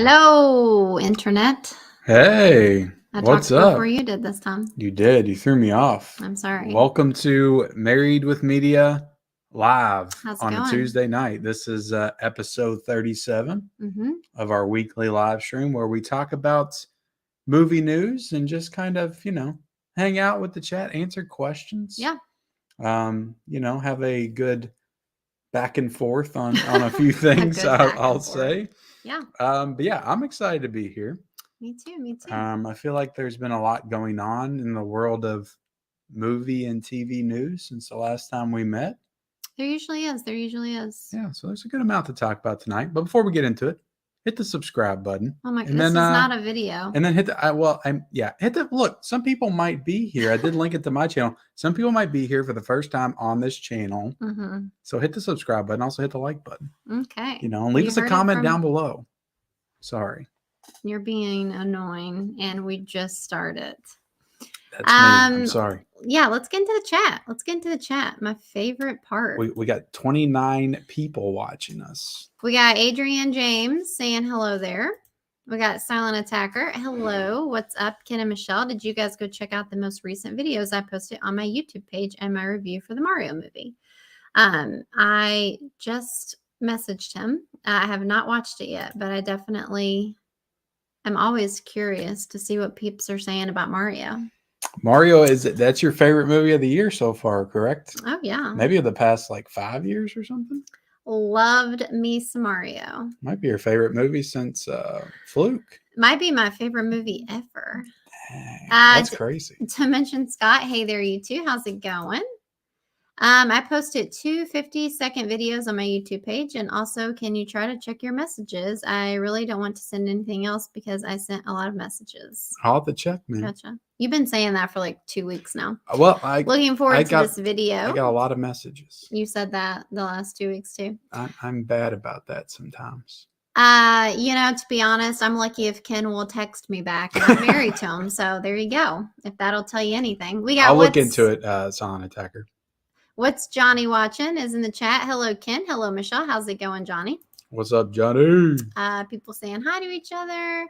Hello, internet. Hey, I what's talked up? before you did this time. You did. You threw me off. I'm sorry. Welcome to Married with Media live How's it on a going? Tuesday night. This is episode 37 Mm-hmm. of our weekly live stream where we talk about movie news and just kind of, hang out with the chat, answer questions. Yeah. Have a good back and forth on a few things, good back I'll and forth. say. Yeah. But yeah, I'm excited to be here. Me too. Me too. I feel like there's been a lot going on in the world of movie and TV news since the last time we met. There usually is. Yeah, so there's a good amount to talk about tonight. But before we get into it, hit the subscribe button. Oh my! And This then, is not a video. And then hit the hit the look. Some people might be here. I did link it to my channel. Some people might be here for the first time on this channel. Mm-hmm. So hit the subscribe button. Also hit the like button. Okay. And leave us a comment down below. Sorry. You're being annoying, and we just started. That's me. I'm sorry. Yeah, let's get into the chat. My favorite part. We got 29 people watching us. We got Adrienne James saying hello there. We got Silent Attacker. Hello. What's up, Ken and Michelle? Did you guys go check out the most recent videos I posted on my YouTube page and my review for the Mario movie? I just messaged him. I have not watched it yet, but I definitely am always curious to see what peeps are saying about Mario. Mario, that's your favorite movie of the year so far, correct? Oh, yeah. Maybe of the past 5 years or something? Loved me some Mario. Might be your favorite movie since Fluke. Might be my favorite movie ever. Dang, that's crazy. To mention Scott, hey there, you two. How's it going? I posted 2 50-second videos on my YouTube page. And also, can you try to check your messages? I really don't want to send anything else because I sent a lot of messages. I'll have to check, man. Gotcha. You've been saying that for 2 weeks now. Well, looking forward to this video. I got a lot of messages. You said that the last 2 weeks too. I'm bad about that sometimes. To be honest, I'm lucky if Ken will text me back, and I'm married to him. So there you go. If that'll tell you anything, I'll look into it, Silent Attacker. What's Johnny watching is in the chat. Hello, Ken. Hello, Michelle. How's it going, Johnny? What's up, Johnny? People saying hi to each other.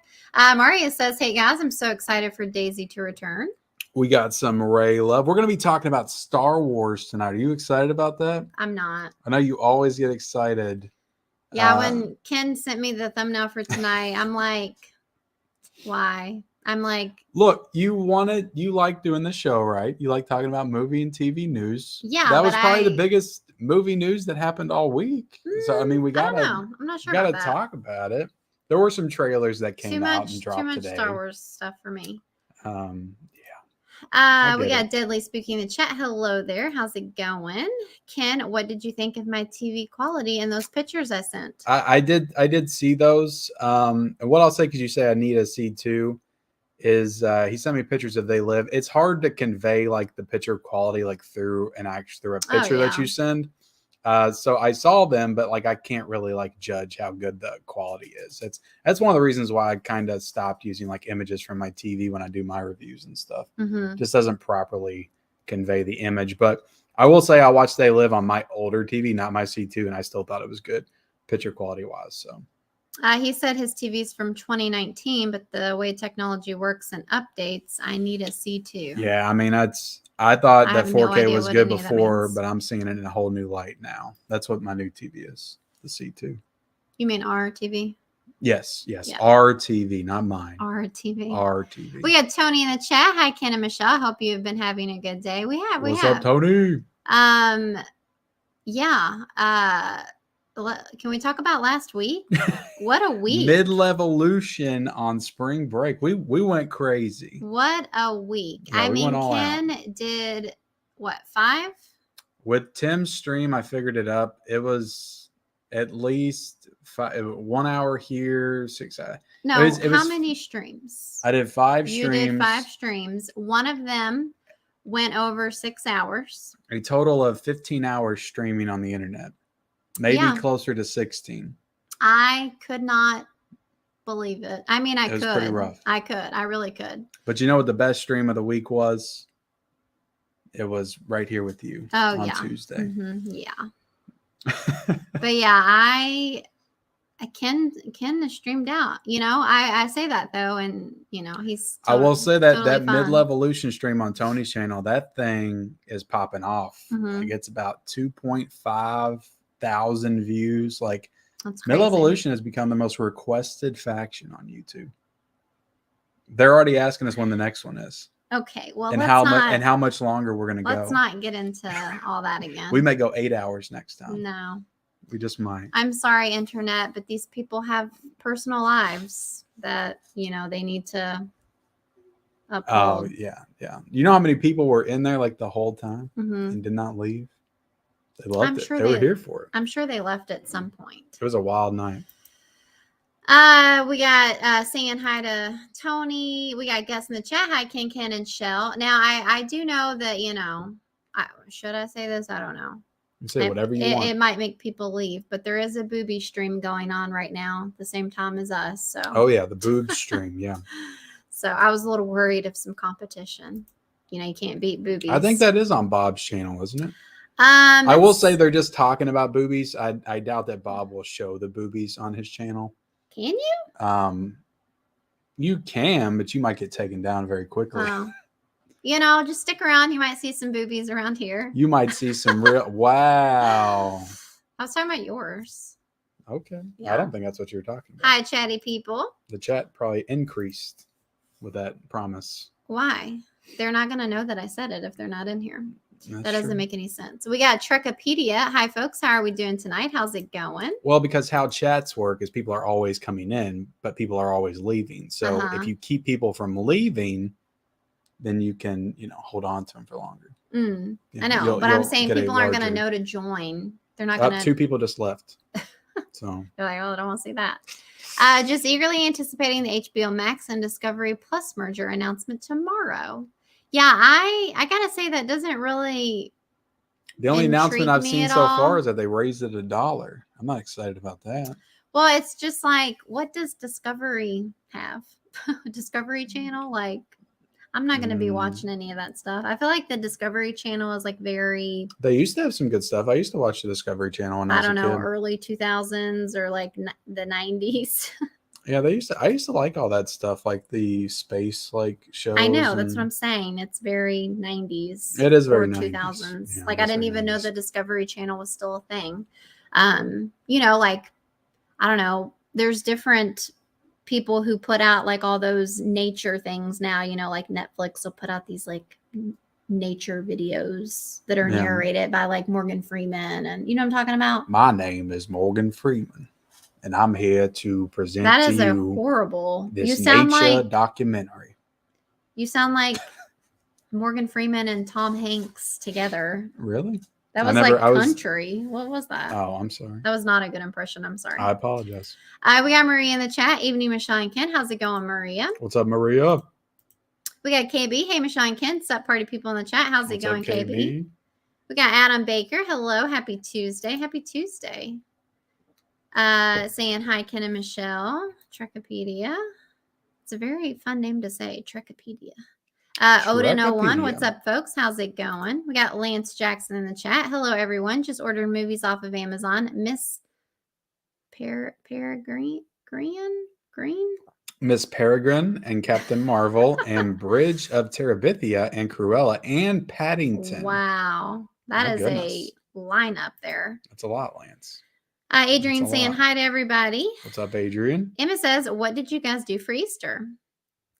Maria says, hey, guys, I'm so excited for Daisy to return. We got some Ray love. We're going to be talking about Star Wars tonight. Are you excited about that? I'm not. I know you always get excited. Yeah, when Ken sent me the thumbnail for tonight, I'm like, why? I'm like, look, you like doing the show, right? You like talking about movie and TV news. Yeah, that was probably the biggest movie news that happened all week. So I mean, we gotta. I don't know. I'm not sure. Gotta talk about it. There were some trailers that came out and dropped today. Too much Star Wars stuff for me. Yeah. We got Deadly Spooky in the chat. Hello there. How's it going? Ken, what did you think of my TV quality and those pictures I sent? I did see those. And what I'll say, because you say I need a C2, is he sent me pictures of They Live. It's hard to convey the picture quality through a picture that you send. So I saw them, but I can't really judge how good the quality is. That's one of the reasons why I kind of stopped using images from my TV when I do my reviews and stuff. Mm-hmm. Just doesn't properly convey the image. But I will say I watched They Live on my older TV, not my C2, and I still thought it was good picture quality wise. So. He said his TV's from 2019, but the way technology works and updates, I need a C2. Yeah, I mean, I thought that 4K was good before, but I'm seeing it in a whole new light now. That's what my new TV is, the C2. You mean our TV? Yes. Yeah. Our TV, not mine. Our TV. Our TV. We got Tony in the chat. Hi, Ken and Michelle. Hope you have been having a good day. What's up, Tony? Yeah. Can we talk about last week? What a week. Mid-Levolution on spring break. We went crazy. What a week. Yeah, Ken did what, 5? With Tim's stream, I figured it up. It was at least 1 hour here, 6 hours. No, how many streams? I did 5 streams. You did 5 streams. One of them went over 6 hours. A total of 15 hours streaming on the internet. Maybe closer to 16. I could not believe it. I mean, it was pretty rough. I could. I really could. But you know what the best stream of the week was? It was right here with you on Tuesday. Mm-hmm. Yeah. But yeah, Ken is streamed out. I say that though, and he's. I will say that totally fine. mid-levolution stream on Tony's channel, that thing is popping off. Mhm. Like it's about 2.5 thousand views. Like That's crazy. mid-levolution has become the most requested faction on YouTube. They're already asking us when the next one is. Okay, well, and how much longer we're gonna go. Let's not get into all that again. We may go 8 hours next time. No. We just might. I'm sorry, internet, but these people have personal lives that, they need to uphold. Oh, yeah. You know how many people were in there like the whole time and did not leave? They loved it. They were here for it. I'm sure they left at some point. It was a wild night. We got saying hi to Tony. We got guests in the chat. Hi, Ken and Shell. Now, I do know that, should I say this? I don't know. You say whatever you want. It might make people leave, but there is a booby stream going on right now at the same time as us. So. Oh yeah, the boob stream, yeah. So I was a little worried of some competition. You can't beat boobies. I think that is on Bob's channel, isn't it? I will say they're just talking about boobies. I doubt that Bob will show the boobies on his channel. Can you? You can, but you might get taken down very quickly. Oh. Just stick around. You might see some boobies around here. You might see some real. Wow. I was talking about yours. Okay. Yeah. I don't think that's what you were talking about. Hi, chatty people. The chat probably increased with that promise. Why? They're not going to know that I said it if they're not in here. That's that doesn't true. make any sense. We got Trekopedia. Hi, folks. How are we doing tonight? How's it going? Well, because how chats work is people are always coming in, but people are always leaving. So if you keep people from leaving, then you can, hold on to them for longer. I know, but I'm saying people aren't going to know to join. They're not going to. 2 people just left. So they're like, oh, I don't want to see that. Just eagerly anticipating the HBO Max and Discovery Plus merger announcement tomorrow. Yeah, I gotta say that doesn't really. The only announcement I've seen so far is that they raised it $1. I'm not excited about that. Well, it's just like, what does Discovery have? Discovery Channel? Like, I'm not going to be watching any of that stuff. I feel like the Discovery Channel is like very. They used to have some good stuff. I used to watch the Discovery Channel when I was a kid. Early 2000s or like the 90s. Yeah, I used to like all that stuff, like the space shows. I know, that's what I'm saying. It's very 90s. It is very 2000s. Yeah, like I didn't even know the Discovery Channel was still a thing. Like I don't know, there's different people who put out like all those nature things now, like Netflix will put out these like nature videos that are narrated by like Morgan Freeman, and you know what I'm talking about? My name is Morgan Freeman. And I'm here to present that to is you a horrible. This you sound nature like documentary. You sound like Morgan Freeman and Tom Hanks together. Really? That was country. What was that? Oh, I'm sorry. That was not a good impression. I'm sorry. I apologize. We got Maria in the chat. Evening, Michelle and Ken. How's it going, Maria? What's up, Maria? We got KB. Hey, Michelle and Ken. What's up, party people in the chat? How's it going, up, KB? We got Adam Baker. Hello. Happy Tuesday. Happy Tuesday. Saying hi, Ken and Michelle. Trekopedia. It's a very fun name to say, Trekopedia. Odin01, what's up, folks? How's it going? We got Lance Jackson in the chat. Hello, everyone. Just ordered movies off of Amazon. Miss Peregrine? Miss Peregrine and Captain Marvel and Bridge of Terabithia and Cruella and Paddington. Wow. That is a lineup there. That's a lot, Lance. Adrian saying hi to everybody. What's up, Adrian? Emma says, what did you guys do for Easter?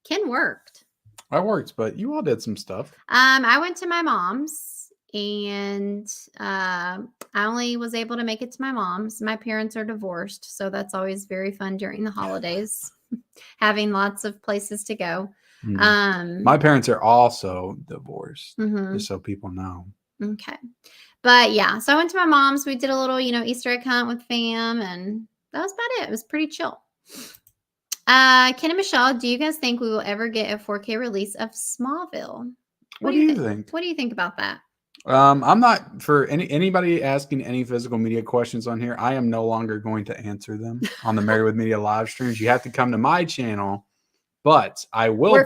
Ken worked. I worked, but you all did some stuff. I went to my mom's, and I only was able to make it to my mom's. My parents are divorced, so that's always very fun during the holidays, having lots of places to go. My parents are also divorced, just so people know. Okay. But yeah, so I went to my mom's. We did a little, Easter egg hunt with fam, and that was about it. It was pretty chill. Ken and Michelle, do you guys think we will ever get a 4K release of Smallville? What do you think? What do you think about that? I'm not, for anybody asking any physical media questions on here, I am no longer going to answer them on the Married with Media live streams. You have to come to my channel, but I will will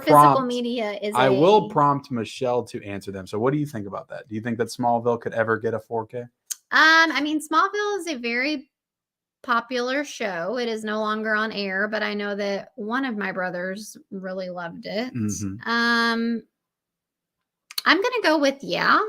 prompt Michelle to answer them. So what do you think about that? Do you think that Smallville could ever get a 4K? I mean, Smallville is a very popular show. It is no longer on air, but I know that one of my brothers really loved it. Mhm. I'm gonna go with yeah.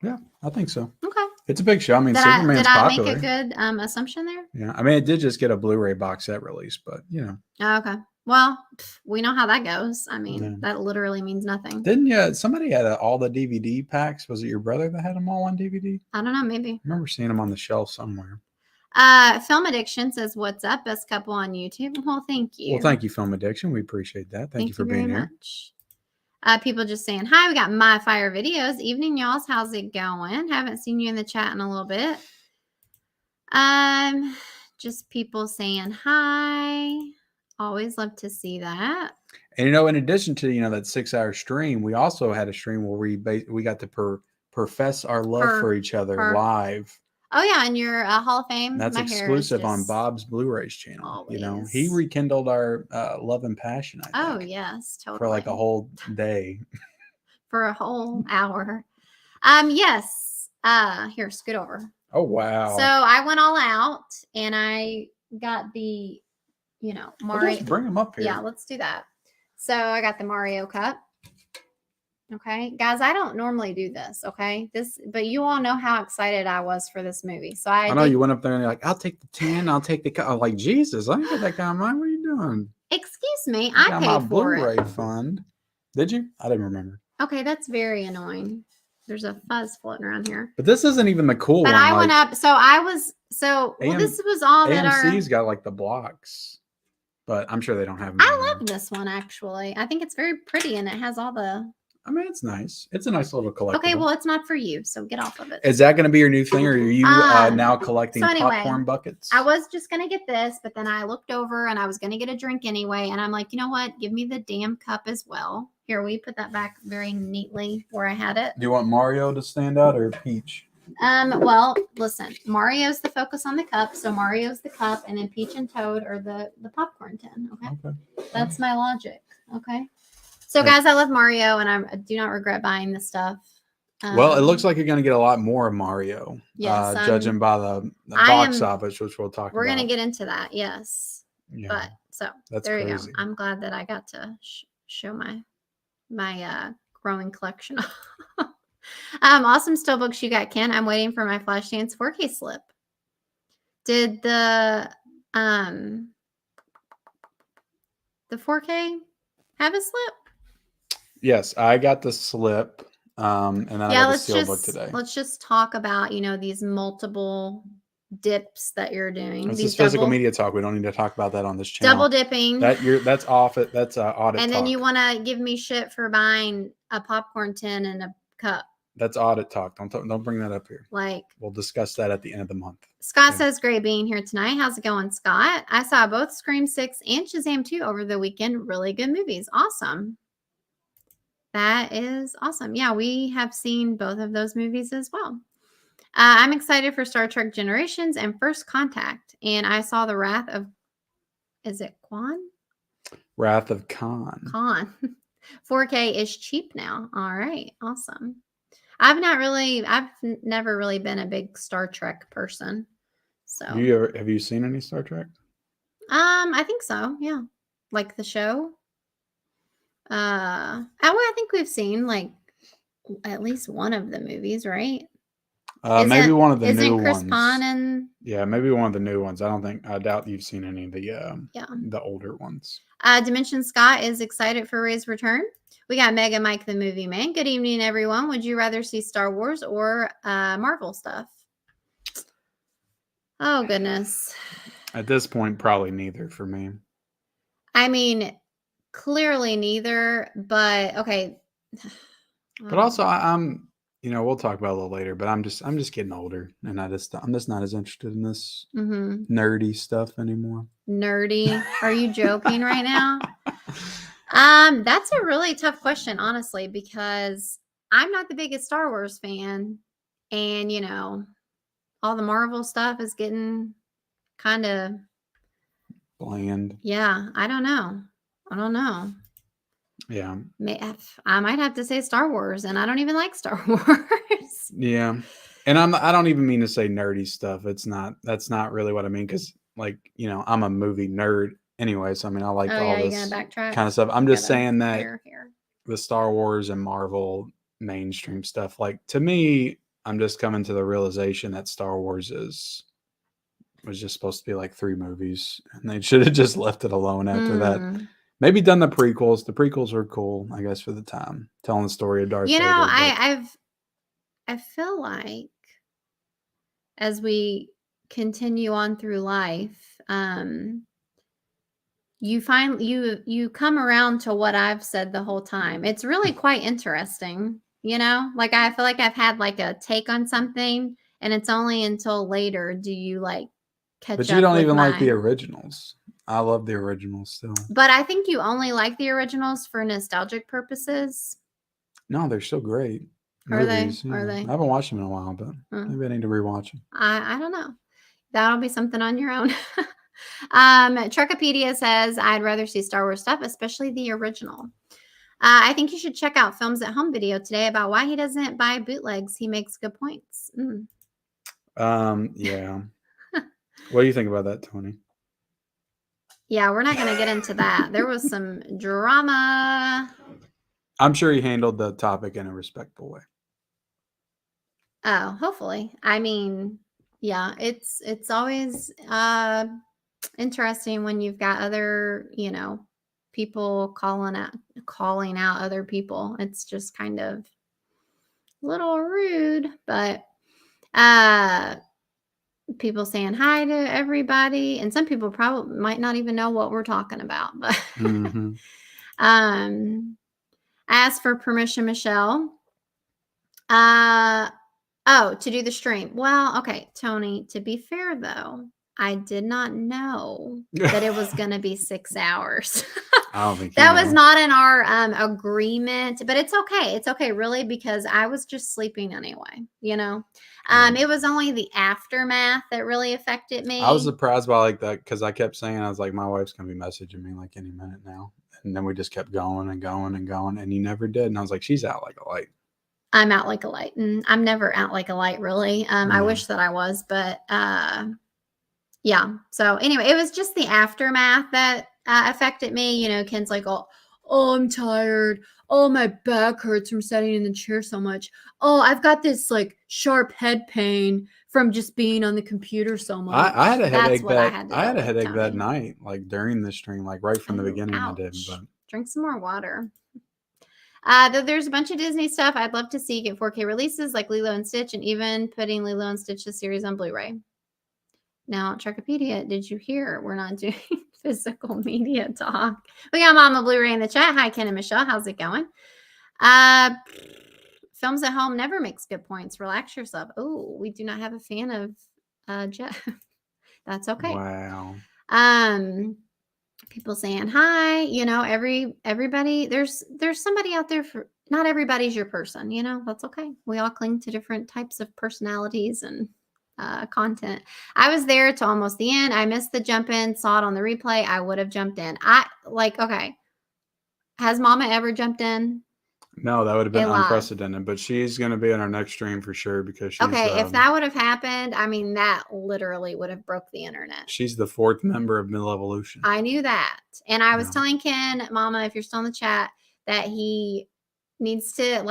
Yeah, I think so. Okay. It's a big show. I mean, Did Superman's I popular. make a good assumption there? Yeah, I mean, it did just get a Blu-ray box set release, but you know. Oh, okay. Well, we know how that goes. I mean, Yeah. that literally means nothing. Didn't you? Somebody had all the DVD packs. Was it your brother that had them all on DVD? I don't know, maybe. I remember seeing them on the shelf somewhere. Film Addiction says, "What's up, best couple on YouTube?" Well, thank you. Well, thank you, Film Addiction. We appreciate that. Thank you for being here. Much. People just saying hi. We got My Fire Videos. Evening, y'all. How's it going? Haven't seen you in the chat in a little bit. Just people saying hi. Always love to see that. And you know, in addition to that 6-hour stream, we also had a stream where we got to profess our love for each other live. Oh yeah, and your Hall of Fame. That's exclusive on Bob's Blu-rays channel. Always. He rekindled our love and passion. I think. Oh yes, totally. For like a whole day. For a whole hour. Yes. Here, scoot over. Oh wow. So I went all out and I got the, Mario. Well, just bring them up here. Yeah, let's do that. So I got the Mario cup. Okay, guys, I don't normally do this. Okay, but you all know how excited I was for this movie. So I know you went up there and you're like, I'll take the 10, I'll take the cup. I'm like, Jesus, I didn't get that kind of money. What are you doing? Excuse me, I paid my for Blu-ray it. fund. Did you? I didn't remember. Okay, that's very annoying. There's a fuzz floating around here. But this isn't even the cool one. But I went up. So I was. So this was all that AMC's got like the blocks, but I'm sure they don't have them. I love this one actually. I think it's very pretty and it has all the. I mean, it's nice. It's a nice little collection. Okay, well, it's not for you, so get off of it. Is that going to be your new thing, or are you now collecting popcorn buckets? I was just going to get this, but then I looked over and I was going to get a drink anyway, and I'm like, you know what? Give me the damn cup as well. Here, we put that back very neatly where I had it. Do you want Mario to stand out or Peach? Well, listen, Mario's the focus on the cup, so Mario's the cup, and then Peach and Toad are the popcorn tin. Okay. That's my logic. Okay. So, guys, I love Mario, and I do not regret buying this stuff. Well, it looks like you're going to get a lot more of Mario, judging by the box office, which we'll talk about. We're going to get into that, yes. Yeah. But so that's there crazy. You go. I'm glad that I got to show my growing collection. Awesome Steelbooks you got, Ken. I'm waiting for my Flashdance 4K slip. Did the 4K have a slip? Yes, I got the slip, and then I got the Steelbook today. Let's just talk about these multiple dips that you're doing. This is physical media talk. We don't need to talk about that on this channel. Double dipping. That's off. That's audit. And talk. then you want to give me shit for buying a popcorn tin and a cup. That's audit talk. Don't bring that up here. We'll discuss that at the end of the month. Scott says, great being here tonight. How's it going, Scott? I saw both Scream 6 and Shazam 2 over the weekend. Really good movies. Awesome. That is awesome. Yeah, we have seen both of those movies as well. I'm excited for Star Trek Generations and First Contact. And I saw The Wrath of, is it Khan? Wrath of Khan. 4K is cheap now. All right. Awesome. I've never really been a big Star Trek person. So have you seen any Star Trek? I think so. Yeah. Like the show. I think we've seen like at least one of the movies, right? Maybe one of the new ones. Isn't Chris Pine and? Yeah, maybe one of the new ones. I doubt you've seen any of the older ones. Dimension Scott is excited for Ray's return. We got Mega Mike the Movie Man. Good evening, everyone. Would you rather see Star Wars or Marvel stuff? Oh, goodness. At this point, probably neither for me. I mean, clearly neither, but okay. But also, I'm we'll talk about it a little later, but I'm just getting older, and I'm just not as interested in this nerdy stuff anymore. Nerdy? Are you joking right now? That's a really tough question, honestly, because I'm not the biggest Star Wars fan, and all the Marvel stuff is getting kind of bland. Yeah, I don't know. Yeah, I might have to say Star Wars, and I don't even like Star Wars. Yeah, and I don't even mean to say nerdy stuff. That's not really what I mean, because like, I'm a movie nerd anyway. So I mean, I like Oh all yeah, you this gonna backtrack? kind of stuff. I'm Yeah, just saying that here. the Star Wars and Marvel mainstream stuff, like to me, I'm just coming to the realization that Star Wars was just supposed to be like 3 movies, and they should have just left it alone after that. Maybe done the prequels. The prequels were cool, I guess, for the time, telling the story of Darth You know, Vader. I feel like as we continue on through life, you come around to what I've said the whole time. It's really quite interesting, like I feel like I've had like a take on something, and it's only until later do you like catch But up you don't with even like the my. originals. I love the originals still. But I think you only like the originals for nostalgic purposes. No, they're still great Are they? movies. Yeah. Are they? I haven't watched them in a while, but maybe I need to rewatch them. I don't know. That'll be something on your own. Truckopedia says, I'd rather see Star Wars stuff, especially the original. I think you should check out Films at Home video today about why he doesn't buy bootlegs. He makes good points. Yeah. What do you think about that, Tony? Yeah, we're not going to get into that. There was some drama. I'm sure he handled the topic in a respectful way. Oh, hopefully. I mean, yeah, it's always interesting when you've got other, people calling out other people. It's just kind of a little rude, but people saying hi to everybody, and some people probably might not even know what we're talking about, but I asked for permission, Michelle. To do the stream. Well, okay, Tony, to be fair though, I did not know that it was going to be 6 hours. I don't think that was not in our agreement, but it's okay. It's okay, really, because I was just sleeping anyway, It was only the aftermath that really affected me. I was surprised by like that because I kept saying, I was like, my wife's going to be messaging me like any minute now. And then we just kept going and going and going, and you never did. And I was like, she's out like a light. I'm out like a light, and I'm never out like a light, really. I wish that I was, but yeah. So anyway, it was just the aftermath that affected me. Ken's like, oh, I'm tired. Oh, my back hurts from sitting in the chair so much. Oh, I've got this like sharp head pain from just being on the computer so much. I had a headache. I had a headache that night, like during the stream, like right from the beginning. Ouch. I did. But drink some more water. There's a bunch of Disney stuff I'd love to see get 4K releases, like Lilo and Stitch, and even putting Lilo and Stitch the series on Blu-ray. Now, Truckopedia, did you hear? We're not doing physical media talk. We got Mama Blu-ray in the chat. Hi, Ken and Michelle. How's it going? Films at Home never makes good points. Relax yourself. Oh, we do not have a fan of Jeff. That's okay. Wow. People saying hi. Everybody. There's somebody out there for. Not everybody's your person. That's okay. We all cling to different types of personalities and content. I was there to almost the end. I missed the jump in, saw it on the replay. I would have jumped in. Okay. Has Mama ever jumped in? No, that would have been unprecedented, but she's going to be in our next stream for sure because she's if that would have happened, I mean, that literally would have broke the internet. She's the 4th member of Middle Evolution. I knew that. And I was telling Ken, Mama, if you're still in the chat, that he needs to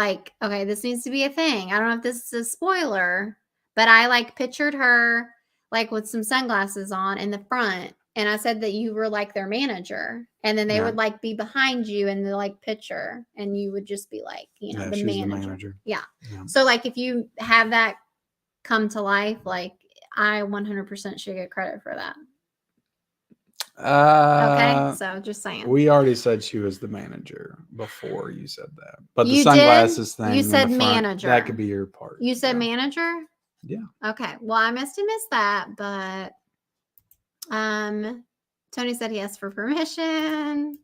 this needs to be a thing. I don't know if this is a spoiler, but I pictured her with some sunglasses on in the front. And I said that you were like their manager, and then they would be behind you in the picture, and you would just be the manager. Yeah. So if you have that come to life, I 100% should get credit for that. Okay, so just saying. We already said she was the manager before you said that, but the sunglasses thing. You said in the front, manager. That could be your part. You said manager. Yeah. Okay. Well, I must have missed that, but Tony said he asked for permission.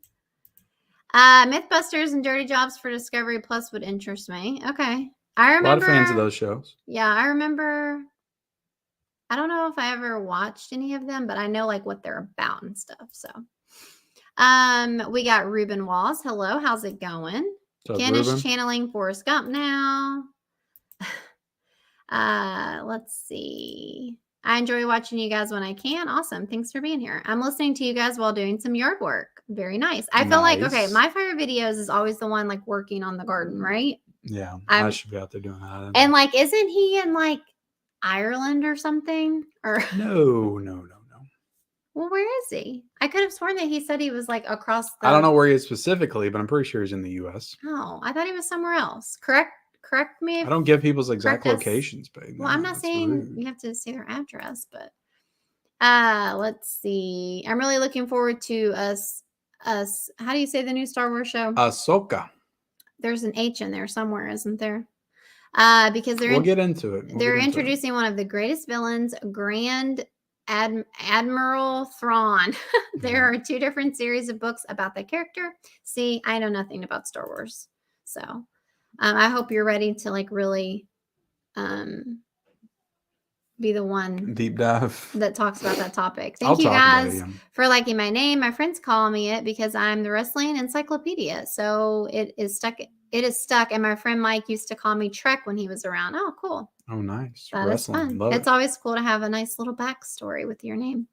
Mythbusters and Dirty Jobs for Discovery Plus would interest me. Okay. I remember. A lot of fans of those shows. Yeah, I remember. I don't know if I ever watched any of them, but I know what they're about and stuff. So, we got Ruben Walls. Hello, how's it going? Ken is channeling Forrest Gump now. Let's see. I enjoy watching you guys when I can. Awesome. Thanks for being here. I'm listening to you guys while doing some yard work. Very nice. I feel like, okay, Nice. my favorite videos is always the one like working on the garden, right? Yeah, I I'm, should be out there doing that. and like, isn't he in like Ireland or something? Or No. well, where is he? I could have sworn that he said he was like across the. I don't know where he is specifically, but I'm pretty sure he's in the U.S. Oh, I thought he was somewhere else. Correct me. I don't give people's exact correct us. locations, babe. Well, I'm not That's saying rude. you have to say their address, but let's see. I'm really looking forward to us. How do you say the new Star Wars show? Ahsoka. There's an H in there somewhere, isn't there? Because We'll get into it. they're introducing one of the greatest villains, Grand Admiral Thrawn. There are 2 different series of books about that character. See, I know nothing about Star Wars, so I hope you're ready to like really be the one Deep dive that talks about that topic. Thank I'll you talk about it, guys yeah. for liking my name. My friends call me it because I'm the wrestling encyclopedia. So it is stuck. It is stuck. And my friend Mike used to call me Trek when he was around. Oh, cool. Oh, nice. That is fun. Love It's it. always cool to have a nice little backstory with your name.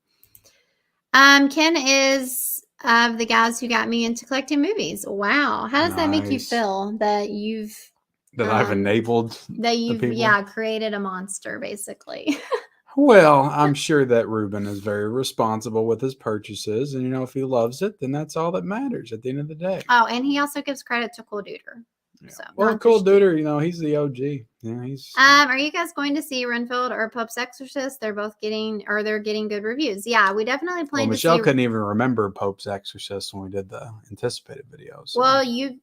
Ken is of the guys who got me into collecting movies. Wow. How does that make you Nice. feel that you've I've enabled that you've people? created a monster basically? Well, I'm sure that Ruben is very responsible with his purchases, and if he loves it, then that's all that matters at the end of the day. Oh, and he also gives credit to Cool Duder. Yeah. So, well, Cool Duder, he's the OG. Yeah, he's. Are you guys going to see Renfield or Pope's Exorcist? They're getting good reviews. Yeah, we definitely plan to see. Michelle couldn't even remember Pope's Exorcist when we did the anticipated videos. So. Well, you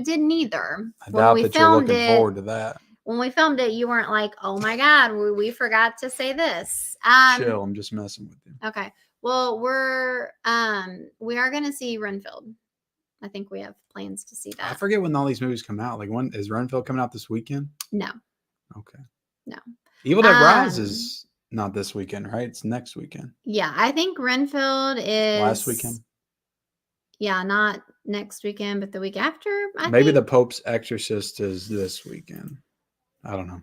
didn't either. I doubt that you're looking forward to that. When we filmed it, you weren't like, "Oh my God, we forgot to say this." Chill, I'm just messing with you. Okay. Well, we are going to see Renfield. I think we have plans to see that. I forget when all these movies come out. Like, when is Renfield coming out this weekend? No. Okay. No. Evil Dead Rise is not this weekend, right? It's next weekend. Yeah, I think Renfield is last weekend. Yeah, not next weekend, but the week after. Maybe the Pope's Exorcist is this weekend. I don't know.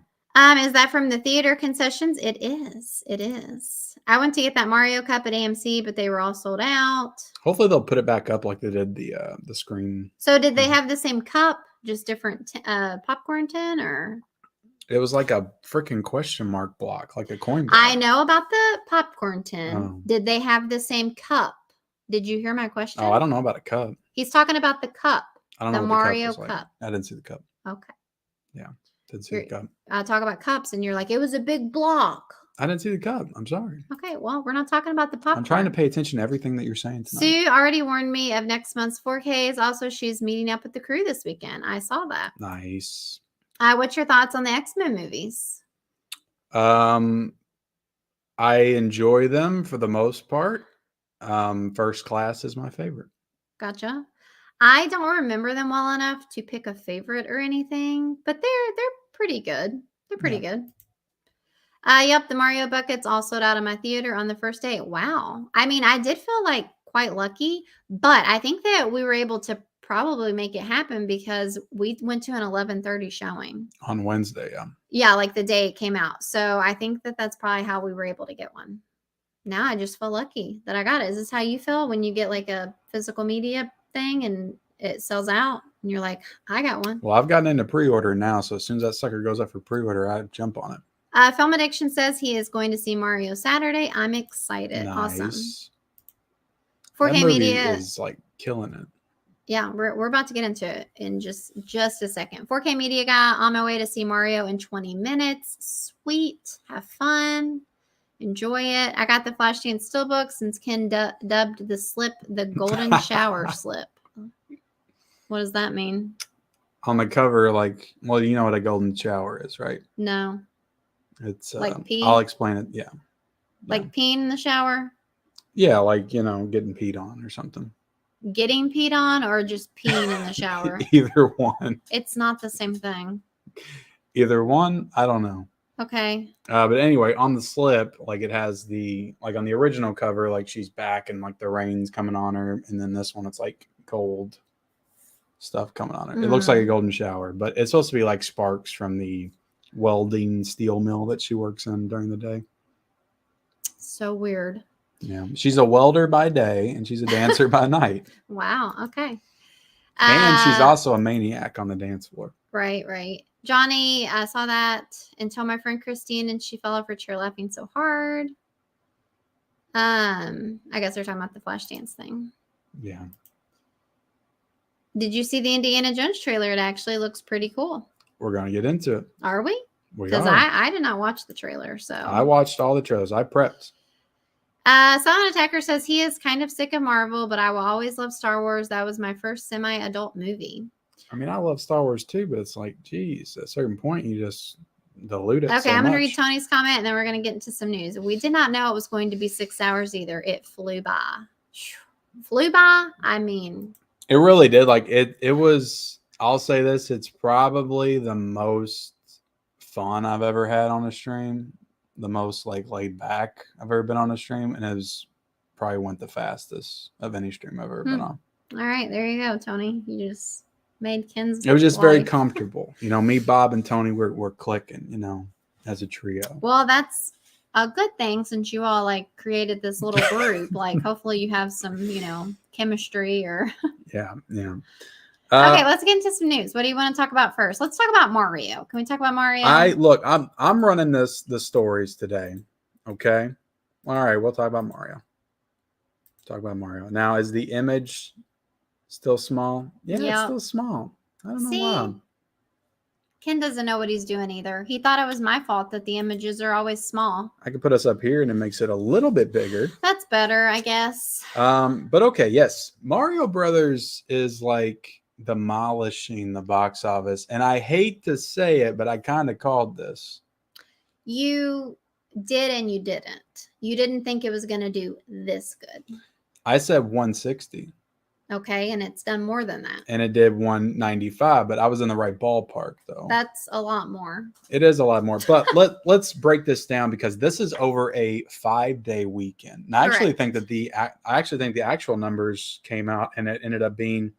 Is that from the theater concessions? It is. It is. I went to get that Mario Cup at AMC, but they were all sold out. Hopefully they'll put it back up like they did the screen. So did they have the same cup, just different popcorn tin, or? It was like a freaking question mark block, like a coin block. I know about the popcorn tin. Oh. Did they have the same cup? Did you hear my question? Oh, I don't know about a cup. He's talking about the cup. I don't know the what Mario the cup was cup. like. I didn't see the cup. Okay. Yeah, didn't see the cup. I talk about cups, and you're like, it was a big block. I didn't see the cup. I'm sorry. Okay, well, we're not talking about the popcorn. I'm trying to pay attention to everything that you're saying tonight. Sue already warned me of next month's 4Ks. Also, she's meeting up with the crew this weekend. I saw that. Nice. What's your thoughts on the X-Men movies? I enjoy them for the most part. First Class is my favorite. Gotcha. I don't remember them well enough to pick a favorite or anything, but they're pretty good. They're pretty good. Yep, the Mario buckets all sold out of my theater on the first day. Wow. I mean, I did feel like quite lucky, but I think that we were able to probably make it happen because we went to an 11:30 showing on Wednesday. Yeah, like the day it came out. So I think that that's probably how we were able to get one. Now I just feel lucky that I got it. Is this how you feel when you get like a physical media thing and it sells out and you're like, I got one? Well, I've gotten into pre-order now, so as soon as that sucker goes up for pre-order, I jump on it. Film Addiction says he is going to see Mario Saturday. I'm excited. Nice. Awesome. 4K that movie Media is like killing it. Yeah, we're about to get into it in just a second. 4K Media guy on my way to see Mario in 20 minutes. Sweet. Have fun. Enjoy it. I got the Flash Dance Steelbook since Ken dubbed the slip the golden shower slip. What does that mean? On the cover, like, well, you know what a golden shower is, right? No. It's like pee? I'll explain it. Yeah. Like peeing in the shower? Yeah, like, getting peed on or something. Getting peed on or just peeing in the shower? Either one. It's not the same thing. Either one, I don't know. Okay. But anyway, on the slip, like it has like on the original cover, like she's back and like the rain's coming on her, and then this one it's like gold stuff coming on her. It looks like a golden shower, but it's supposed to be like sparks from the welding steel mill that she works in during the day. So weird. Yeah, she's a welder by day and she's a dancer by night. Wow. Okay. And she's also a maniac on the dance floor. Right. Johnny, I saw that and told my friend Christine, and she fell off her chair laughing so hard. I guess they're talking about the Flashdance thing. Yeah. Did you see the Indiana Jones trailer? It actually looks pretty cool. We're going to get into it. Are we? We Because are. I did not watch the trailer, so. I watched all the trailers. I prepped. Silent Attacker says he is kind of sick of Marvel, but I will always love Star Wars. That was my first semi-adult movie. I mean, I love Star Wars too, but it's like, geez, at a certain point, you just dilute it. Okay, so I'm going to much. read Tony's comment, and then we're going to get into some news. We did not know it was going to be 6 hours either. It flew by. Flew by? I mean. It really did. Like, it was, I'll say this, it's probably the most fun I've ever had on a stream. The most, like, laid back I've ever been on a stream. And it was probably went the fastest of any stream I've ever been on. All right, there you go, Tony. You just made Ken's. It was just very comfortable. You know, me, Bob, and Tony were clicking, you know, as a trio. Well, that's a good thing since you all like created this little group. Like, hopefully you have some, you know, chemistry or. Yeah. Okay, let's get into some news. What do you want to talk about first? Let's talk about Mario. Can we talk about Mario? I'm running the stories today. Okay. All right, we'll talk about Mario. Talk about Mario. Now, is the image still small? Yeah, it's still small. I don't know why. Ken doesn't know what he's doing either. He thought it was my fault that the images are always small. I could put us up here and it makes it a little bit bigger. That's better, I guess. But okay, yes. Mario Brothers is like demolishing the box office. And I hate to say it, but I kind of called this. You did and you didn't. You didn't think it was going to do this good. I said 160. Okay, and it's done more than that. And it did 195, but I was in the right ballpark, though. That's a lot more. It is a lot more. But let's break this down because this is over a 5-day weekend. And I actually think that the actual numbers came out and it ended up being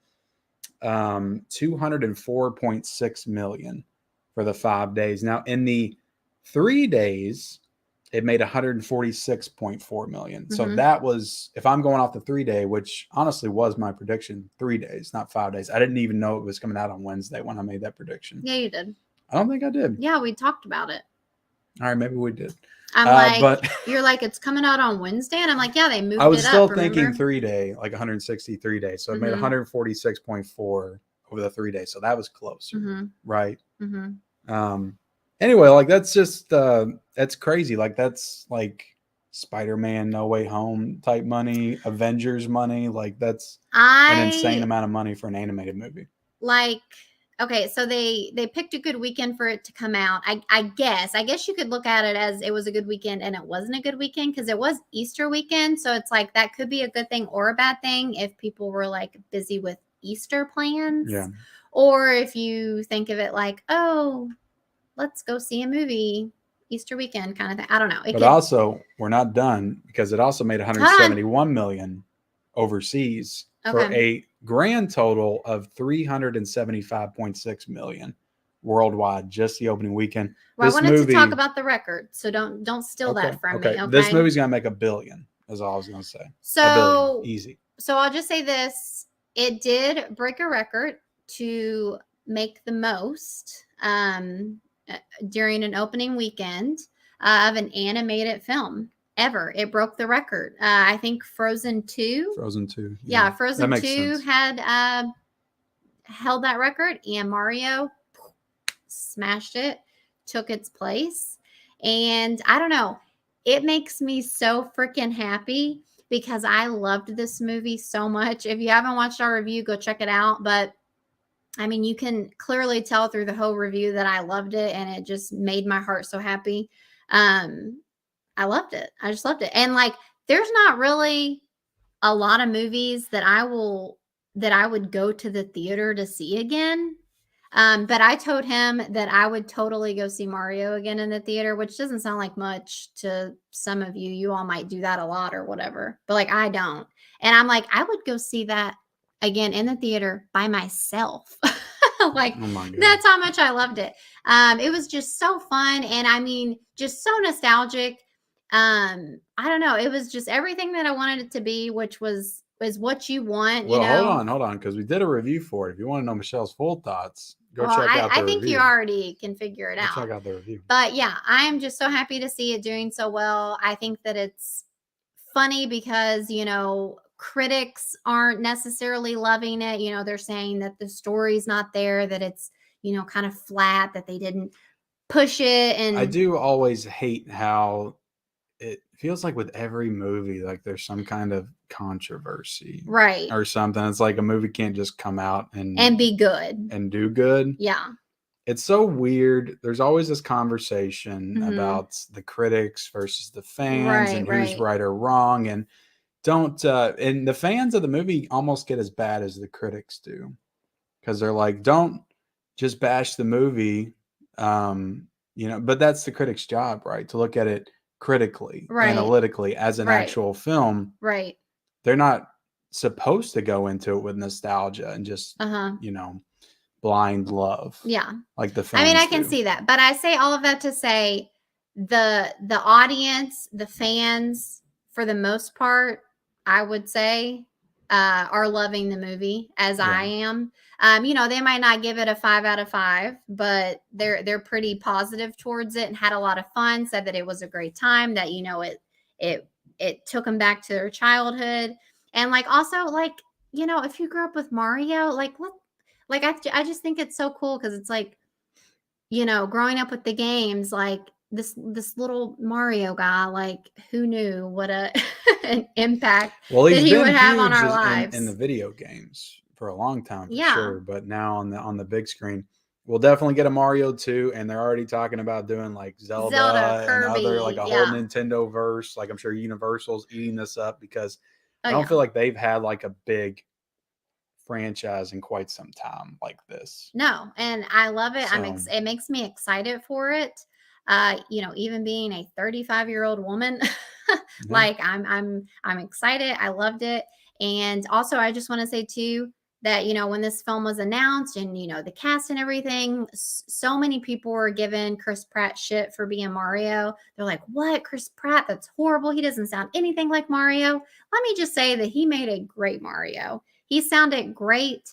204.6 million for the 5 days. Now, in the 3 days, it made 146.4 million. So that was, if I'm going off the 3-day, which honestly was my prediction, 3 days, not 5 days. I didn't even know it was coming out on Wednesday when I made that prediction. Yeah, you did. I don't think I did. Yeah, we talked about it. All right, maybe we did. I'm like, you're like, it's coming out on Wednesday. And I'm like, yeah, they moved it up. I was still thinking 3-day, like 163 days. So it made 146.4 over the 3 days. So that was closer, right? Anyway, like that's just that's crazy. Like that's like Spider-Man No Way Home type money, Avengers money. Like that's an insane amount of money for an animated movie. Like, okay, so they picked a good weekend for it to come out. I guess you could look at it as it was a good weekend and it wasn't a good weekend because it was Easter weekend. So it's like that could be a good thing or a bad thing if people were like busy with Easter plans. Yeah. Or if you think of it like, oh, let's go see a movie Easter weekend kind of thing. I don't know. Also, we're not done because it also made 171 million overseas for a grand total of 375.6 million worldwide, just the opening weekend. Well, I wanted to talk about the record, so don't steal that from me. Okay. This movie's gonna make $1 billion, is all I was gonna say. So $1 billion, easy. So I'll just say this: it did break a record to make the most during an opening weekend of an animated film ever. It broke the record. I think Frozen 2. Frozen 2. Yeah, Frozen 2 had held that record, and Mario smashed it, took its place. And I don't know, it makes me so freaking happy because I loved this movie so much. If you haven't watched our review, go check it out. But I mean, you can clearly tell through the whole review that I loved it, and it just made my heart so happy. I loved it. I just loved it. And like, there's not really a lot of movies that I would go to the theater to see again. But I told him that I would totally go see Mario again in the theater, which doesn't sound like much to some of you. You all might do that a lot or whatever, but like, I don't. And I'm like, I would go see that again in the theater by myself. Like, that's how much I loved it. It was just so fun. And I mean, just so nostalgic. I don't know. It was just everything that I wanted it to be, which is what you want, Well, hold on, because we did a review for it. If you want to know Michelle's full thoughts, go Well, check out I the think you review. already can figure it Go out. check out the review. But yeah, I am just so happy to see it doing so well. I think that it's funny because, critics aren't necessarily loving it. They're saying that the story's not there, that it's, kind of flat, that they didn't push it. And I do always hate how it feels like with every movie, like there's some kind of controversy, right, or something. It's like a movie can't just come out and be good. and do good. Yeah. It's so weird. There's always this conversation Mhm. about the critics versus the fans, Right, and who's right. right or wrong. And and the fans of the movie almost get as bad as the critics do, because they're like, don't just bash the movie. But that's the critic's job, right? To look at it critically, Right. analytically, as an Right. actual film. Right. They're not supposed to go into it with nostalgia and just, blind love. Yeah. Like the fans. I mean, I can see that. But I say all of that to say the audience, the fans, for the most part, I would say, are loving the movie as I am. They might not give it a 5 out of 5, but they're pretty positive towards it and had a lot of fun, said that it was a great time, that it took them back to their childhood. And also if you grew up with Mario, I just think it's so cool, because it's growing up with the games, this little Mario guy, who knew what an impact Well, that he's he been would have on huge our lives. in the video games for a long time, for Yeah. sure. But now on the big screen, we'll definitely get a Mario 2, and they're already talking about doing like Zelda and other, like a whole Nintendo verse. Like, I'm sure Universal's eating this up, because I don't feel like they've had like a big franchise in quite some time like this. No, and I love it. So, It makes me excited for it. Even being a 35-year-old woman, yeah. I'm excited. I loved it. And also, I just want to say too that when this film was announced, and the cast and everything, so many people were giving Chris Pratt shit for being Mario. They're like, "What, Chris Pratt? That's horrible. He doesn't sound anything like Mario." Let me just say that he made a great Mario. He sounded great,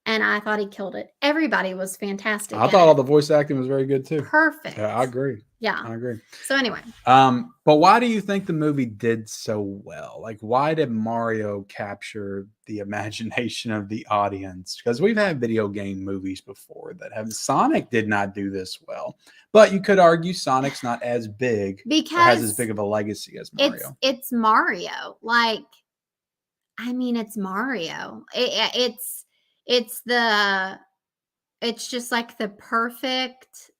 and I thought he killed it. Everybody was fantastic. I thought all the voice acting was very good too. Perfect. Yeah, I agree. Yeah. I agree. So anyway. But why do you think the movie did so well? Like, why did Mario capture the imagination of the audience? Because we've had video game movies before that have. Sonic did not do this well, but you could argue Sonic's not as big, because or has as big of a legacy as Mario. It's Mario. It's Mario. It's just like the perfect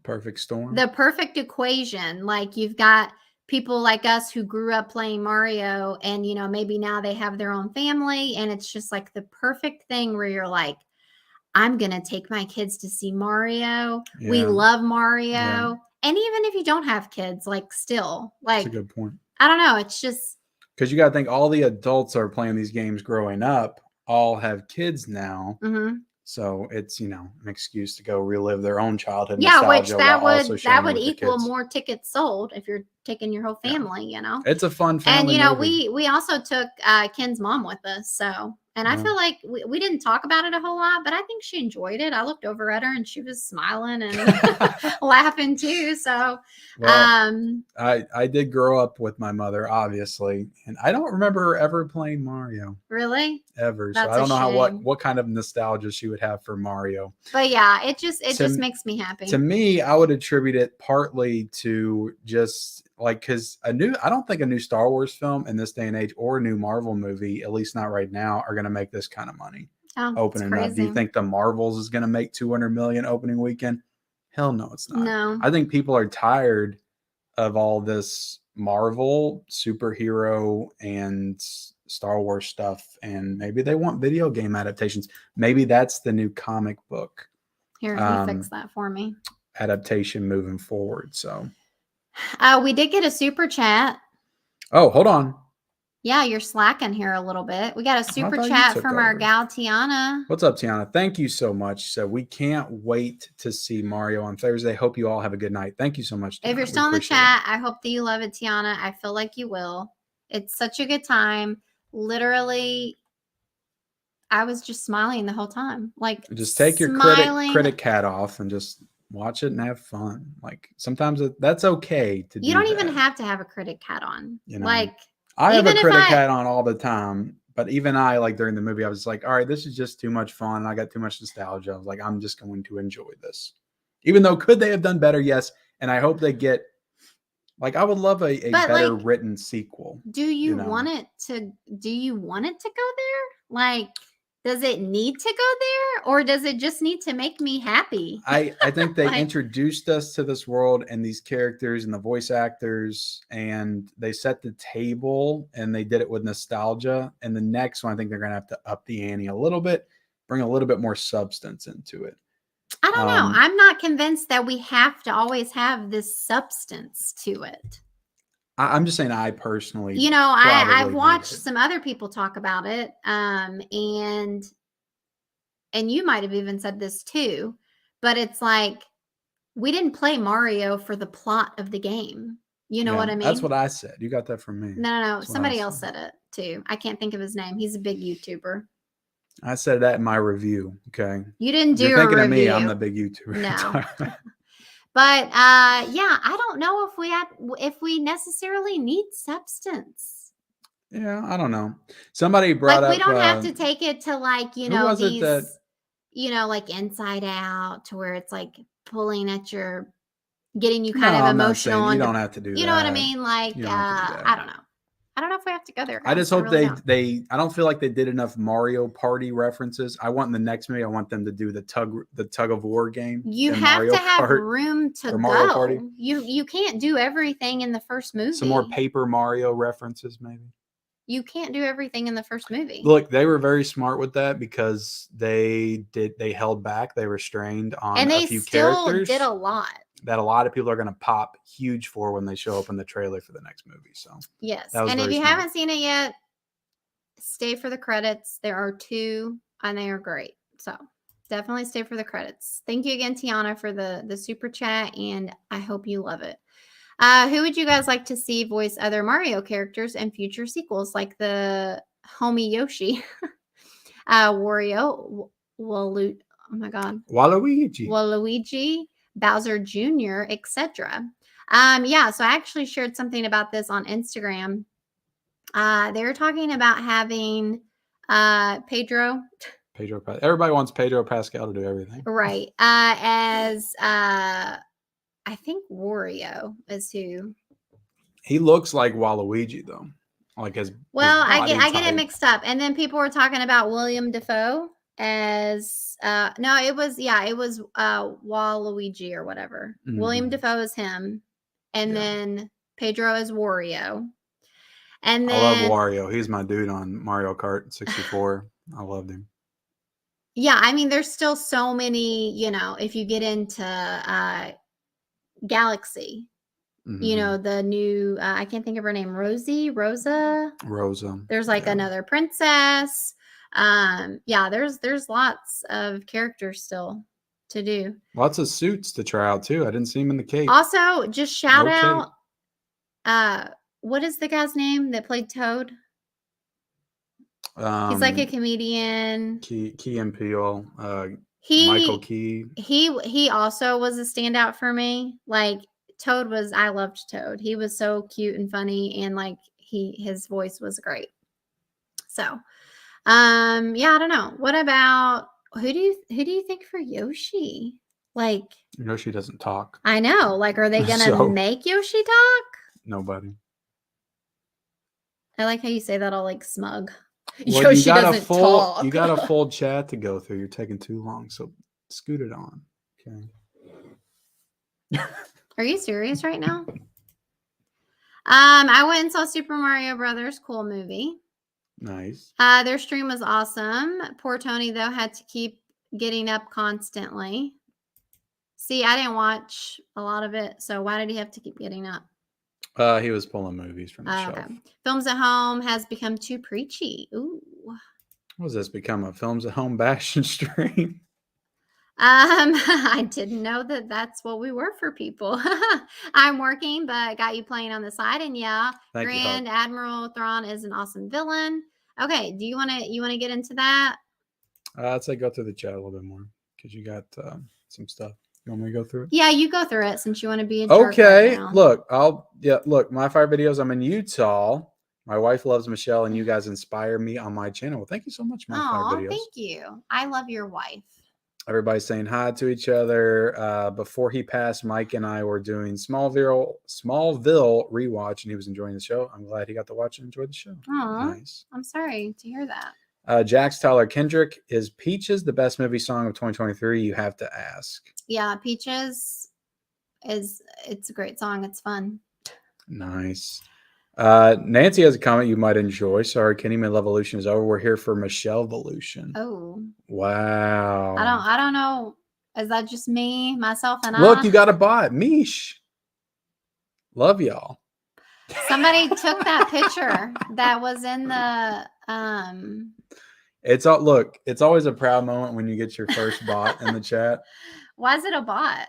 perfect storm. The perfect equation. Like, you've got people like us who grew up playing Mario, and maybe now they have their own family, and it's just like the perfect thing where you're like, I'm gonna take my kids to see Mario. Yeah. We love Mario. Yeah. And even if you don't have kids, still, that's a good point. I don't know. It's just because you got to think all the adults are playing these games growing up, all have kids now. Mm-hmm. So it's, an excuse to go relive their own childhood. Yeah, which that would equal more tickets sold if you're taking your whole family, It's a fun family movie. We also took Ken's mom with us, so. And I feel like we didn't talk about it a whole lot, but I think she enjoyed it. I looked over at her and she was smiling and laughing too. So, I did grow up with my mother, obviously, and I don't remember her ever playing Mario. Really? Ever. So I don't know what kind of nostalgia she would have for Mario. But yeah, it just makes me happy. To me, I would attribute it partly to just because I don't think a new Star Wars film in this day and age, or a new Marvel movie, at least not right now, are going to make this kind of money opening up. Do you think the Marvels is going to make 200 million opening weekend? Hell no, it's not. No. I think people are tired of all this Marvel superhero and Star Wars stuff, and maybe they want video game adaptations. Maybe that's the new comic book. Here, you fix that for me. Adaptation moving forward. So we did get a super chat. Oh, hold on. Yeah, you're slacking here a little bit. We got a super thought you chat took from our over. gal Tiana. What's up, Tiana? Thank you so much. So we can't wait to see Mario on Thursday. Hope you all have a good night. Thank you so much, Tiana. If you're still in the chat, I hope that you love it, Tiana. I feel like you will. It's such a good time. Literally, I was just smiling the whole time. Like, just take your critic hat off and just watch it and have fun. Like sometimes that's okay to do. You don't even have to have a critic hat on. You know, like I have a critic hat on all the time, but even I, like during the movie, I was like, all right, this is just too much fun. I got too much nostalgia. I was like, I'm just going to enjoy this. Even though could they have done better? Yes. And I hope they get, like, I would love a better written sequel. Do you want it to go there? Like, does it need to go there, or does it just need to make me happy? I think they introduced us to this world and these characters and the voice actors, and they set the table and they did it with nostalgia. And the next one, I think they're going to have to up the ante a little bit, bring a little bit more substance into it. I don't know. I'm not convinced that we have to always have this substance to it. I'm just saying, I personally, I've watched some other people talk about it, and you might have even said this too, but it's like, we didn't play Mario for the plot of the game. You know what I mean? That's what I said. You got that from me. No. Somebody else said it too. I can't think of his name. He's a big YouTuber. I said that in my review. Okay. You didn't do You're thinking a of review. me. I'm the big YouTuber. No. But I don't know if we necessarily need substance. Yeah, I don't know. Somebody brought up, we don't have to take it to like, these, like Inside Out, to where it's like pulling at your, getting you kind of emotional. You don't have to do that. You know what I mean? Like, I don't know. I don't know if we have to go there, guys. I just hope I don't feel like they did enough Mario Party references. I want in the next movie, I want them to do the tug of war game. You have to have room to go. Party. You can't do everything in the first movie. Some more Paper Mario references, maybe. You can't do everything in the first movie. Look, they were very smart with that because they held back, they restrained on a few characters. Did a lot. That a lot of people are going to pop huge for when they show up in the trailer for the next movie. So yes, and if you haven't seen it yet, stay for the credits. There are 2, and they are great. So definitely stay for the credits. Thank you again, Tiana, for the super chat, and I hope you love it. Who would you guys like to see voice other Mario characters in future sequels, like the homie Yoshi, Wario, oh my God, Waluigi, Bowser Jr., etc. So I actually shared something about this on Instagram. They were talking about having Pedro. Everybody wants Pedro Pascal to do everything, right? As I think Wario is who. He looks like Waluigi though, like his. I get it mixed up. And then people were talking about William Dafoe as it was Waluigi or whatever. Mm-hmm. William Dafoe is him, and then Pedro is Wario. And then I love Wario. He's my dude on Mario Kart 64. I loved him. Yeah, I mean, there's still so many, if you get into Galaxy, mm-hmm. The new, I can't think of her name, Rosa. There's like another princess. There's lots of characters still to do. Lots of suits to try out too. I didn't see him in the cape. Also, just shout out, what is the guy's name that played Toad? He's like a comedian. Key and Peele. Michael Key. He also was a standout for me. Like I loved Toad. He was so cute and funny, and like his voice was great. So, I don't know. What about who do you think for Yoshi? Like Yoshi doesn't talk. I know. Like, are they gonna make Yoshi talk? Nobody. I like how you say that all like smug. Well, Yoshi doesn't talk. You got a full chat to go through. You're taking too long, so scoot it on. Okay. Are you serious right now? I went and saw Super Mario Brothers. Cool movie. Nice. Their stream was awesome. Poor Tony, though, had to keep getting up constantly. See, I didn't watch a lot of it, so why did he have to keep getting up? He was pulling movies from the Oh, shelf. okay. Films at home has become too preachy. Ooh. What does this become, a Films at Home bashing stream? I didn't know that that's what we were for people. I'm working, but got you playing on the side. And yeah, Thank you, Grand Hart. Admiral Thrawn is an awesome villain. Okay, do you want to get into that? I'd say go through the chat a little bit more because you got some stuff. You want me to go through it? Yeah, you go through it since you want to be a jerk right Okay. now. Look, my fire videos. I'm in Utah. My wife loves Michelle, and you guys inspire me on my channel. Well, thank you so much, my fire Oh, videos. thank you. I love your wife. Everybody's saying hi to each other. Before he passed, Mike and I were doing Smallville rewatch, and he was enjoying the show. I'm glad he got to watch and enjoy the show. Oh, Nice. I'm sorry to hear that. Jax Tyler Kendrick, is Peaches the best movie song of 2023? You have to ask. Yeah, Peaches it's a great song. It's fun. Nice. Nancy has a comment you might enjoy. Sorry, Kenny, my Levolution is over. We're here for Michelle Evolution. Oh, Wow. I don't know. Is that just me, myself, and Look, you got a bot. Mish. Love y'all. Somebody took that picture that was in the It's always a proud moment when you get your first bot in the chat. Why is it a bot?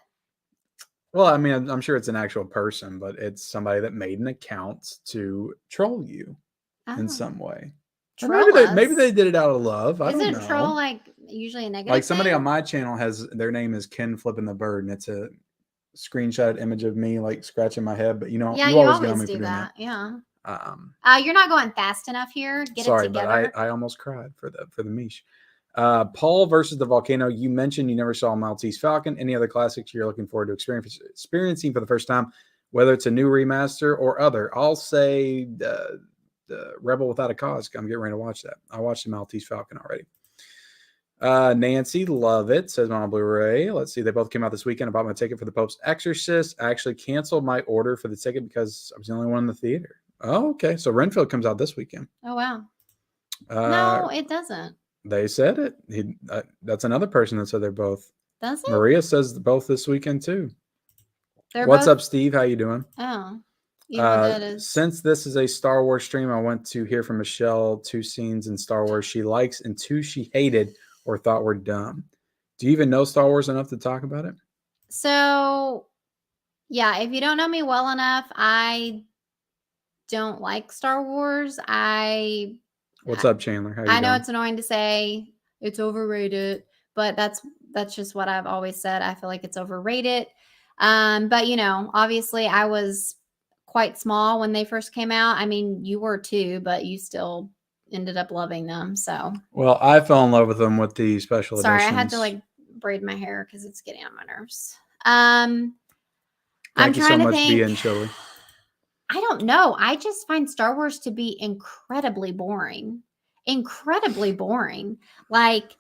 Well, I mean, I'm sure it's an actual person, but it's somebody that made an account to troll you in some way. Or maybe they did it out of love. I don't know. Is it troll like usually a negative? Like somebody on my channel has their name is Ken Flipping the Bird, and it's a screenshot image of me like scratching my head. But you know, yeah, you always get on me for doing that. Yeah. You're not going fast enough here. Get sorry, it together. But I almost cried for the Mish. Paul versus the Volcano. You mentioned you never saw Maltese Falcon. Any other classics you're looking forward to experiencing for the first time, whether it's a new remaster or other? I'll say the Rebel Without a Cause. I'm getting ready to watch that. I watched the Maltese Falcon already. Nancy, love it, says on Blu-ray. Let's see. They both came out this weekend. I bought my ticket for the Pope's Exorcist. I actually canceled my order for the ticket because I was the only one in the theater. Oh, okay. So Renfield comes out this weekend. Oh, wow. No, it doesn't. They said it. That's another person that said they're both. Does it? Maria says both this weekend too. What's up, Steve? How you doing? Oh, you know what that is. Since this is a Star Wars stream, I want to hear from Michelle 2 scenes in Star Wars she likes and 2 she hated or thought were dumb. Do you even know Star Wars enough to talk about it? So, yeah, if you don't know me well enough, I don't like Star Wars. What's up, Chandler? How you I know doing? it's annoying to say it's overrated, but that's just what I've always said. I feel like it's overrated. But you know, obviously I was quite small when they first came out. I mean, you were too, but you still ended up loving them. So, well, I fell in love with them with the special editions. Sorry, I had to like braid my hair because it's getting on my nerves. I'm Thank you so trying to much, think. Bia and Chili. I don't know. I just find Star Wars to be incredibly boring. Incredibly boring. Like,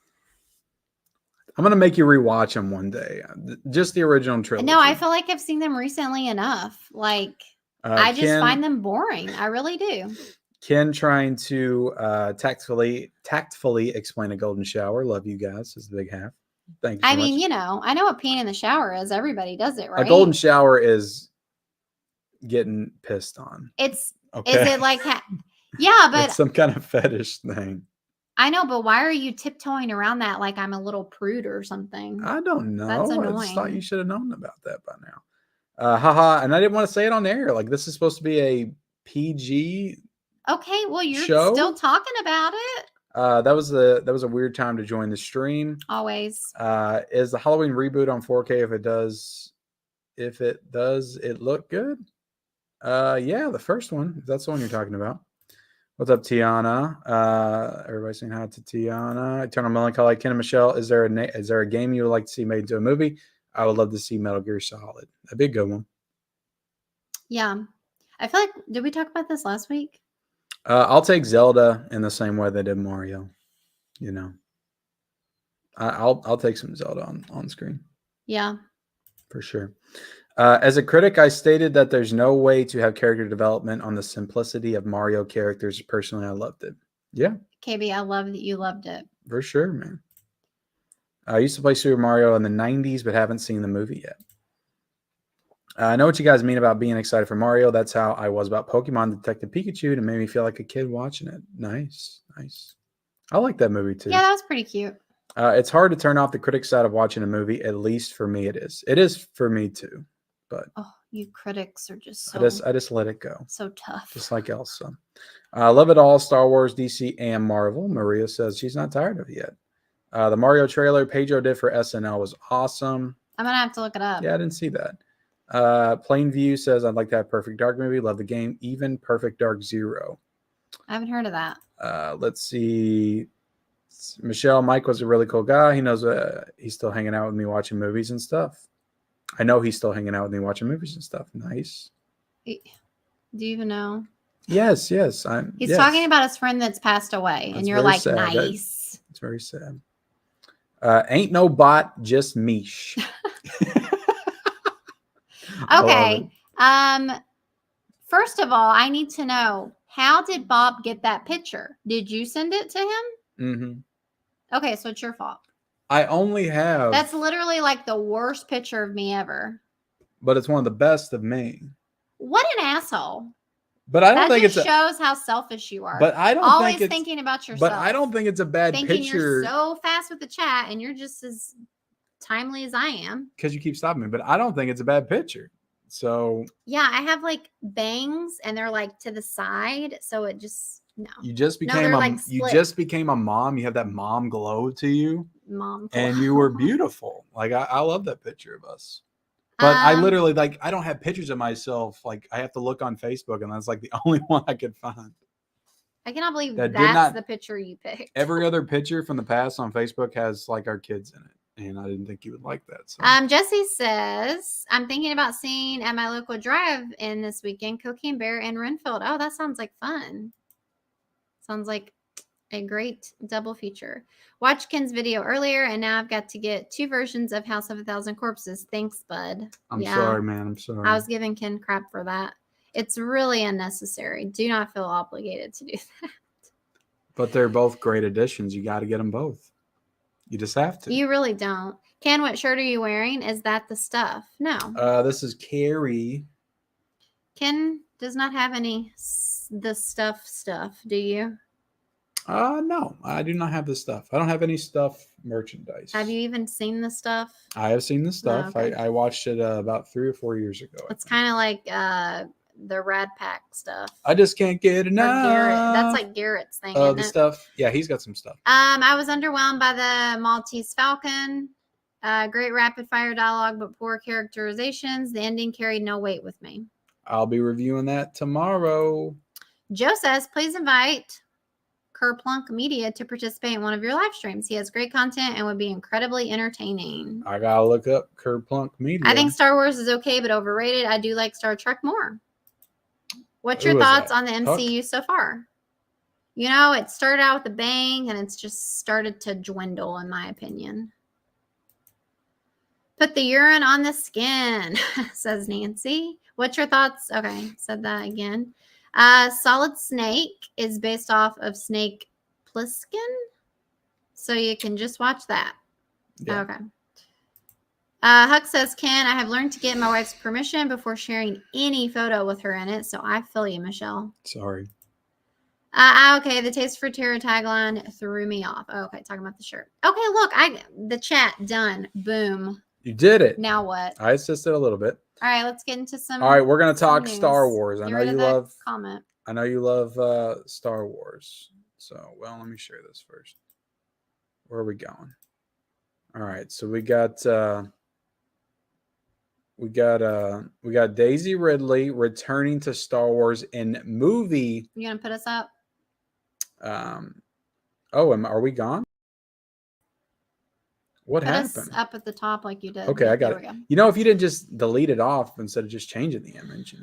I'm gonna make you rewatch them one day. Just the original trilogy. no, I feel like I've seen them recently enough. Like, I just find them boring. I really do. Ken trying to tactfully explain a golden shower. Love you guys. Is the big half. Thank you so I mean, much. you know, I know what peeing in the shower is. Everybody does it, right? A golden shower is getting pissed on. It's okay. Is it like yeah, but it's some kind of fetish thing. I know, but why are you tiptoeing around that like I'm a little prude or something? I don't know. That's annoying. I just thought you should have known about that by now. Haha, and I didn't want to say it on air. Like, this is supposed to be a PG. Okay, well, you're show? Still talking about it. That was a weird time to join the stream. Always. Is the Halloween reboot on 4K? If it does it look good? Yeah, the first one. If that's the one you're talking about. What's up, Tiana? Everybody saying hi to Tiana. Eternal Melancholy. Ken and Michelle, is there a game you would like to see made into a movie? I would love to see Metal Gear Solid. That'd be a good one. Yeah, I feel like did we talk about this last week? I'll take Zelda in the same way they did Mario. You know, I'll take some Zelda on screen. Yeah, for sure. As a critic, I stated that there's no way to have character development on the simplicity of Mario characters. Personally, I loved it. Yeah. KB, I love that you loved it. For sure, man. I used to play Super Mario in the 90s, but haven't seen the movie yet. I know what you guys mean about being excited for Mario. That's how I was about Pokemon Detective Pikachu, and it made me feel like a kid watching it. Nice. I like that movie too. Yeah, that was pretty cute. It's hard to turn off the critic side of watching a movie. At least for me, it is. It is for me too. But you critics are just so I just let it go. So tough. Just like Elsa. I love it all. Star Wars, DC, and Marvel. Maria says she's not tired of it yet. The Mario trailer Pedro did for SNL was awesome. I'm gonna have to look it up. Yeah, I didn't see that. Plainview says I'd like to have Perfect Dark movie. Love the game. Even Perfect Dark Zero. I haven't heard of that. Let's see. Michelle, Mike was a really cool guy. He knows he's still hanging out with me watching movies and stuff. I know he's still hanging out with me watching movies and stuff. Nice. Do you even know? Yes. He's talking about his friend that's passed away, That's and you're like, sad. nice. It's very sad. Ain't no bot, just Mish. Okay. First of all, I need to know, how did Bob get that picture? Did you send it to him? Mm-hmm. Okay, so it's your fault. I only have. That's literally like the worst picture of me ever. But it's one of the best of me. What an asshole. But I don't think it shows how selfish you are. But I don't always think it's thinking about yourself. But I don't think it's a bad thinking picture. You're so fast with the chat, and you're just as timely as I am. Because you keep stopping me. But I don't think it's a bad picture. So yeah, I have like bangs, and they're like to the side, so it just no. You just became just became a mom. You have that mom glow to you. Mom glow. And you were beautiful. Like I love that picture of us. But I literally I don't have pictures of myself. Like I have to look on Facebook, and that's like the only one I could find. I cannot believe that's the picture you picked. Every other picture from the past on Facebook has like our kids in it. And I didn't think you would like that. So. Jesse says, I'm thinking about seeing at my local drive-in this weekend, Cocaine Bear and Renfield. Oh, that sounds like fun. Sounds like a great double feature. Watched Ken's video earlier, and now I've got to get 2 versions of House of a Thousand Corpses. Thanks, bud. I'm sorry, man. I'm sorry. I was giving Ken crap for that. It's really unnecessary. Do not feel obligated to do that. But they're both great additions. You got to get them both. You just have to. You really don't. Ken, what shirt are you wearing? Is that the stuff? No. This is Carrie. Ken does not have any the stuff, do you? No, I do not have the stuff. I don't have any stuff merchandise. Have you even seen the stuff? I have seen the stuff. Oh, okay. I watched it about 3 or 4 years ago. It's kind of like the Rad Pack stuff. I just can't get enough. That's like Garrett's thing. Oh, the stuff. Yeah, he's got some stuff. I was underwhelmed by the Maltese Falcon. Great rapid fire dialogue, but poor characterizations. The ending carried no weight with me. I'll be reviewing that tomorrow. Joe says, please invite Kerplunk Media to participate in one of your live streams. He has great content and would be incredibly entertaining. I gotta look up Kerplunk Media. I think Star Wars is okay, but overrated. I do like Star Trek more. What's your thoughts on the MCU so far? You know, it started out with a bang, and it's just started to dwindle, in my opinion. Put the urine on the skin, says Nancy. What's your thoughts? Okay, said that again. Solid Snake is based off of Snake Plissken, so you can just watch that. Yeah. Okay. Huck says, Ken, I have learned to get my wife's permission before sharing any photo with her in it, so I feel you, Michelle. Sorry. Okay, the Taste for Terror tagline threw me off. Okay, talking about the shirt. Okay, look, the chat done. Boom. You did it. Now what? I assisted a little bit. All right, let's get into some. All right, we're gonna talk Star Wars. I know you love comment. I know you love Star Wars. So, well, let me share this first. Where are we going? All right, so we got Daisy Ridley returning to Star Wars in movie. You gonna put us up? Are we gone? What happened? Us up at the top like you did. Okay, I got it. You know, if you didn't just delete it off instead of just changing the image,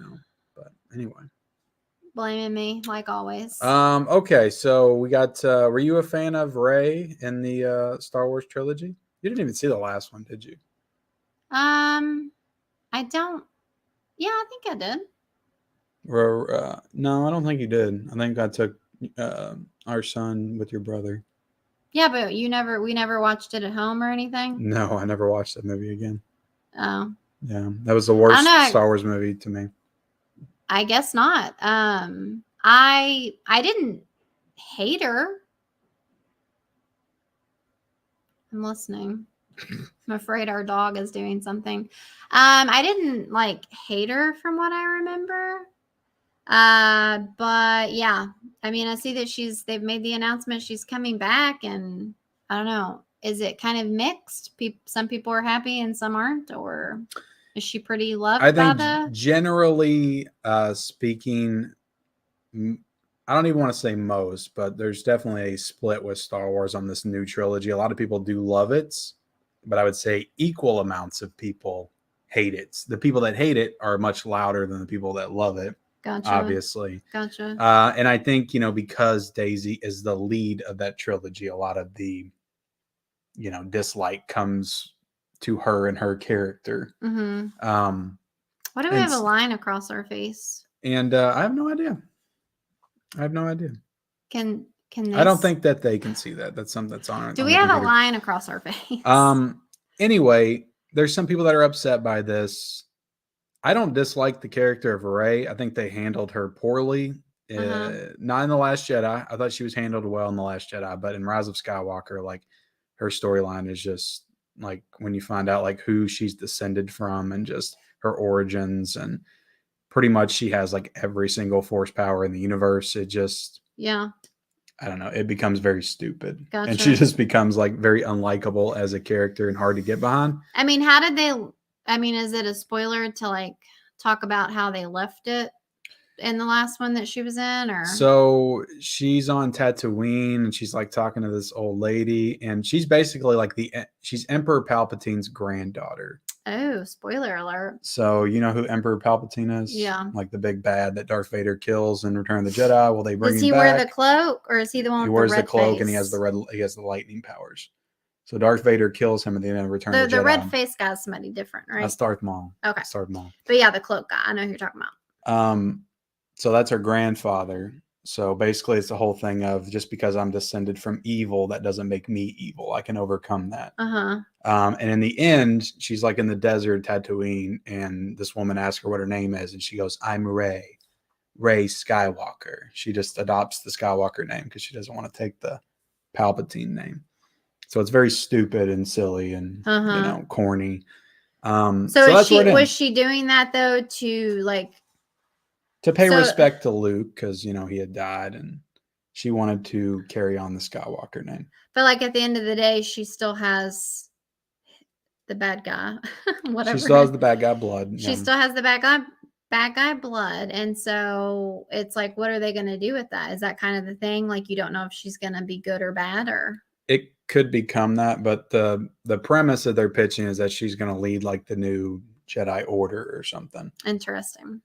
But anyway. Blaming me, like always. Okay, so we got were you a fan of Rey in the Star Wars trilogy? You didn't even see the last one, did you? I don't. Yeah, I think I did. No, I don't think you did. I think I took our son with your brother. Yeah, but we never watched it at home or anything? No, I never watched that movie again. Oh. Yeah, that was the worst know. Star Wars movie to me. I guess not. I didn't hate her. I'm listening. I'm afraid our dog is doing something. I didn't like hate her from what I remember. But yeah, I mean, I see that they've made the announcement she's coming back, and I don't know, is it kind of mixed? Some people are happy and some aren't, or is she pretty loved I by think generally speaking, I don't even want to say most, but there's definitely a split with Star Wars on this new trilogy. A lot of people do love it, but I would say equal amounts of people hate it. The people that hate it are much louder than the people that love it. Gotcha. Obviously. Gotcha. And I think, because Daisy is the lead of that trilogy, a lot of the, dislike comes to her and her character. Mm-hmm. Why do we have a line across our face? And I have no idea. Can they? I don't think that they can see that. That's something that's on. Do we have a line across our face? Anyway, there's some people that are upset by this. I don't dislike the character of Rey. I think they handled her poorly. Not in The Last Jedi. I thought she was handled well in The Last Jedi, but in Rise of Skywalker, like, her storyline is just like when you find out like who she's descended from and just her origins, and pretty much she has like every single force power in the universe. It just, I don't know. It becomes very stupid. Gotcha. And she just becomes like very unlikable as a character and hard to get behind. I mean, is it a spoiler to like talk about how they left it in the last one that she was in, or? So she's on Tatooine and she's like talking to this old lady, and she's basically like she's Emperor Palpatine's granddaughter. Oh, spoiler alert. So you know who Emperor Palpatine is? Yeah. Like the big bad that Darth Vader kills in Return of the Jedi. Well, they bring him back. Does he wear the cloak, or is he the one with the red face? He wears the cloak and he has the lightning powers. So Darth Vader kills him at the end of Return of the Jedi. The red face guy's somebody different, right? That's Darth Maul. Okay. That's Darth Maul. But yeah, the cloak guy. I know who you're talking about. So that's her grandfather. So basically it's the whole thing of just because I'm descended from evil, that doesn't make me evil. I can overcome that. And in the end, she's like in the desert, Tatooine, and this woman asks her what her name is, and she goes, "I'm Rey Skywalker." She just adopts the Skywalker name because she doesn't want to take the Palpatine name. So it's very stupid and silly and corny. So that's was she doing that though to pay respect to Luke, because he had died, and she wanted to carry on the Skywalker name. But like at the end of the day, she still has the bad guy. Whatever. She still has the bad guy blood. She still has the bad guy blood, and so it's like, what are they going to do with that? Is that kind of the thing? Like, you don't know if she's going to be good or bad, or it could become that. But the premise that they're pitching is that she's going to lead like the new Jedi Order or something. Interesting.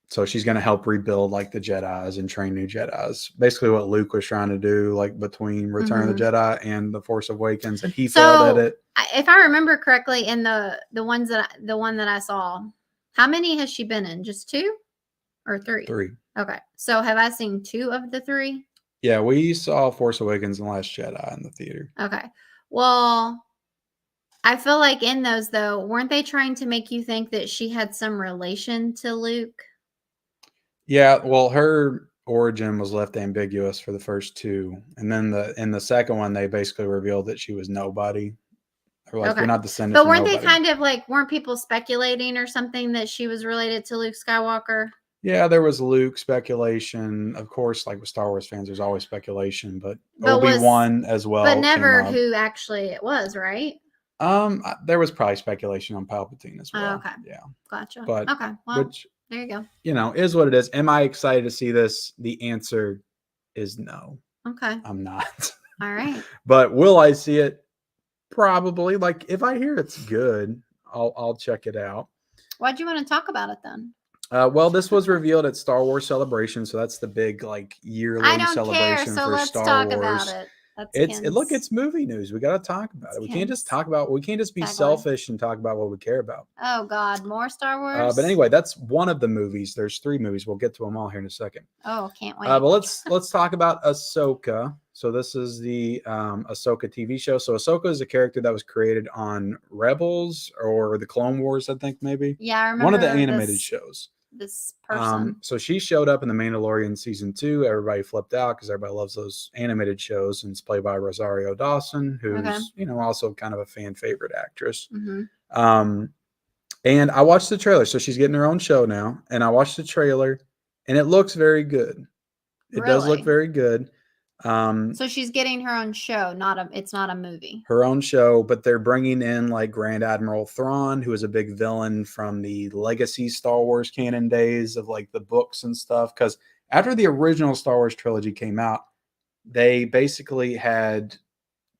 So she's going to help rebuild like the Jedis and train new Jedis. Basically what Luke was trying to do, like between Return of the Jedi and The Force Awakens, and he failed at it. If I remember correctly, in the one that I saw, how many has she been in? Just 2 or 3? 3. Okay. So have I seen 2 of the 3? Yeah, we saw Force Awakens and Last Jedi in the theater. Okay. Well, I feel like in those though, weren't they trying to make you think that she had some relation to Luke? Yeah, well, her origin was left ambiguous for the first 2, and then in the second one, they basically revealed that she was nobody. Or like, you're not descended. But weren't they kind of like, weren't people speculating or something that she was related to Luke Skywalker? Yeah, there was Luke speculation. Of course, like with Star Wars fans, there's always speculation, but Obi-Wan as well. But never who actually it was, right? There was probably speculation on Palpatine as well. Oh, okay. Yeah. Gotcha. But okay. Well, there you go. Is what it is. Am I excited to see this? The answer is no. Okay. I'm not. All right. But will I see it? Probably. Like, if I hear it's good, I'll check it out. Why'd you want to talk about it then? Well, this was revealed at Star Wars Celebration, so that's the big like yearly celebration for Star Wars. About it. It's movie news. We got to talk about it. We can't just talk about. We can't just be selfish and talk about what we care about. Oh God, more Star Wars. But anyway, that's one of the movies. There's 3 movies. We'll get to them all here in a second. Oh, can't wait. But let's talk about Ahsoka. So this is the Ahsoka TV show. So Ahsoka is a character that was created on Rebels or the Clone Wars, I think maybe. Yeah, I remember One of the animated shows. This person. So she showed up in The Mandalorian season 2. Everybody flipped out because everybody loves those animated shows, and it's played by Rosario Dawson, who's also kind of a fan favorite actress. And I watched the trailer. So she's getting her own show now, and I watched the trailer, and it looks very good. It does look very good. So she's getting her own show, it's not a movie. Her own show, but they're bringing in like Grand Admiral Thrawn, who is a big villain from the legacy Star Wars canon days of like the books and stuff. Because after the original Star Wars trilogy came out, they basically had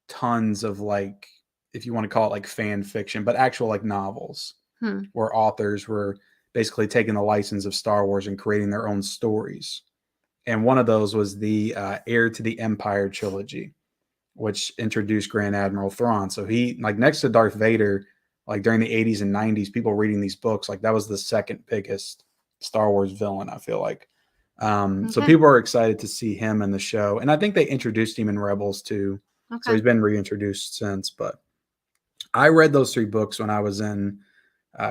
tons of like, if you want to call it like fan fiction, but actual like novels where authors were basically taking the license of Star Wars and creating their own stories. And one of those was the Heir to the Empire trilogy, which introduced Grand Admiral Thrawn. So he, like, next to Darth Vader, like during the 80s and 90s, people reading these books, like that was the second biggest Star Wars villain, I feel like. So people are excited to see him in the show. And I think they introduced him in Rebels too. So he's been reintroduced since. But I read those 3 books when I was in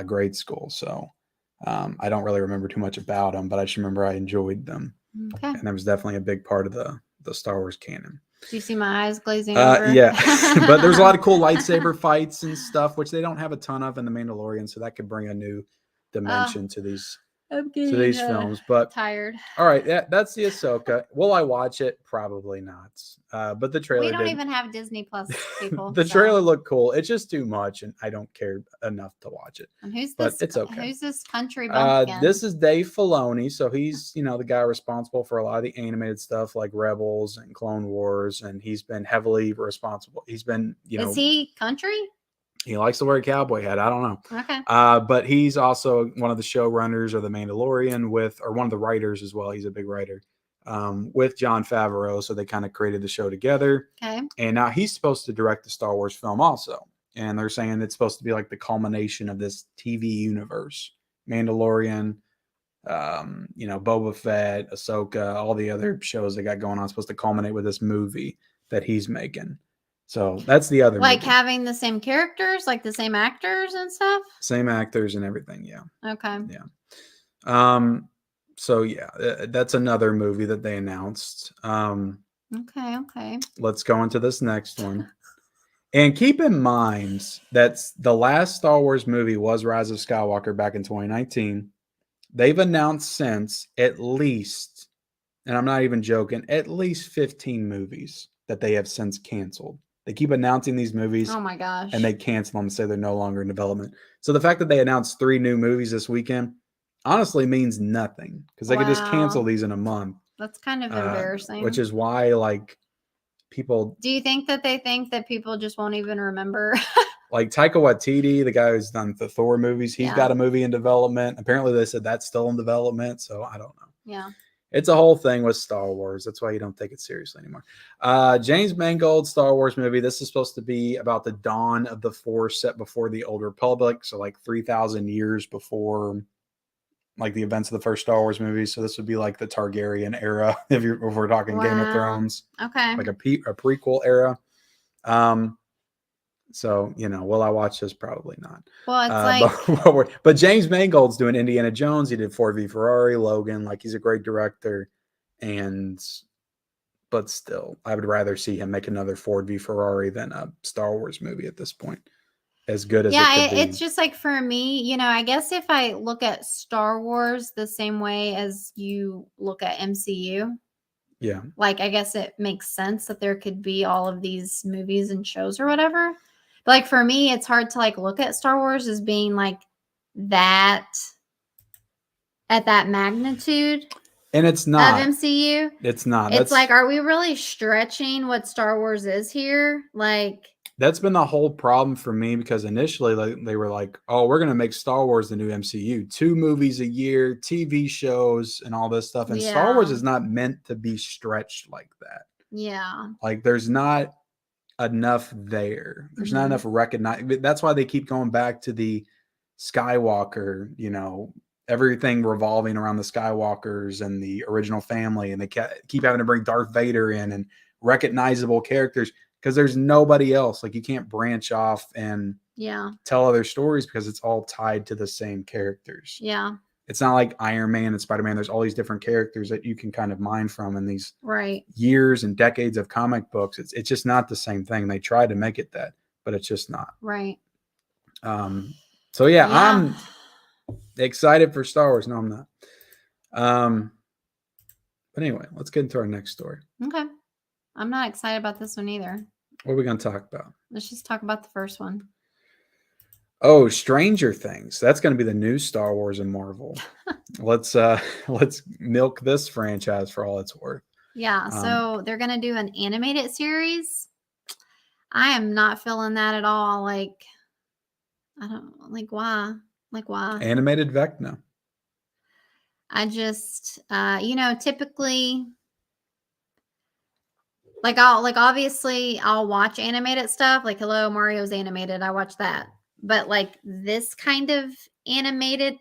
grade school. So I don't really remember too much about them, but I just remember I enjoyed them. And that was definitely a big part of the Star Wars canon. Do you see my eyes glazing over? Yeah, but there's a lot of cool lightsaber fights and stuff, which they don't have a ton of in The Mandalorian, so that could bring a new dimension to these films. But tired. All right, that's the Ahsoka. Will I watch it? Probably not. But the trailer. We don't even have Disney Plus people. The trailer looked cool. It's just too much, and I don't care enough to watch it. And who's but this? It's okay. Who's this country bumpkin? This is Dave Filoni. So he's the guy responsible for a lot of the animated stuff like Rebels and Clone Wars, and he's been heavily responsible. He's been Is he country? He likes to wear a cowboy hat. I don't know. Okay. But he's also one of the showrunners of The Mandalorian or one of the writers as well. He's a big writer with Jon Favreau. So they kind of created the show together. Okay. And now he's supposed to direct the Star Wars film also. And they're saying it's supposed to be like the culmination of this TV universe. Mandalorian, Boba Fett, Ahsoka, all the other shows they got going on supposed to culminate with this movie that he's making. So that's the other like movie. Having the same characters, like the same actors and stuff? Same actors and everything, yeah. Okay. Yeah. So yeah, that's another movie that they announced. Okay. Let's go into this next one. And keep in mind that the last Star Wars movie was Rise of Skywalker back in 2019. They've announced since at least, and I'm not even joking, at least 15 movies that they have since canceled. They keep announcing these movies. Oh my gosh. And they cancel them and say they're no longer in development. So the fact that they announced 3 new movies this weekend honestly means nothing because they could just cancel these in a month. That's kind of embarrassing. Which is why, like, people. Do you think that they think that people just won't even remember? Like Taika Waititi, the guy who's done the Thor movies, he's got a movie in development. Apparently they said that's still in development. So I don't know. Yeah. It's a whole thing with Star Wars. That's why you don't take it seriously anymore. James Mangold's Star Wars movie. This is supposed to be about the dawn of the Force set before the Old Republic. So like 3,000 years before like the events of the first Star Wars movies. So this would be like the Targaryen era if we're talking Game of Thrones. Okay. Like a prequel era. So, will I watch this? Probably not. Well, it's but James Mangold's doing Indiana Jones. He did Ford v Ferrari, Logan. Like, he's a great director. But still, I would rather see him make another Ford v Ferrari than a Star Wars movie at this point. As good as it could be. It's just like for me, I guess if I look at Star Wars the same way as you look at MCU. Yeah. Like, I guess it makes sense that there could be all of these movies and shows or whatever. But like for me, it's hard to like look at Star Wars as being like that at that magnitude. And it's not of MCU. It's not. It's like, are we really stretching what Star Wars is here? Like, that's been the whole problem for me because initially they were like, oh, we're going to make Star Wars the new MCU, 2 movies a year, TV shows and all this stuff. And Star Wars is not meant to be stretched like that. Yeah. Like there's not enough there. There's not enough That's why they keep going back to the Skywalker, everything revolving around the Skywalkers and the original family. And they keep having to bring Darth Vader in and recognizable characters because there's nobody else. Like you can't branch off and tell other stories because it's all tied to the same characters. Yeah. It's not like Iron Man and Spider-Man. There's all these different characters that you can kind of mine from in these years and decades of comic books. It's just not the same thing. They tried to make it that, but it's just not. Right. So yeah, I'm excited for Star Wars. No, I'm not. But anyway, let's get into our next story. Okay. I'm not excited about this one either. What are we going to talk about? Let's just talk about the first one. Oh, Stranger Things. That's going to be the new Star Wars and Marvel. Let's milk this franchise for all it's worth. Yeah, so they're going to do an animated series. I am not feeling that at all. Like, I don't like why? Like why? Animated Vecna. I just typically obviously I'll watch animated stuff. Like, hello, Mario's animated. I watch that. But like this kind of animated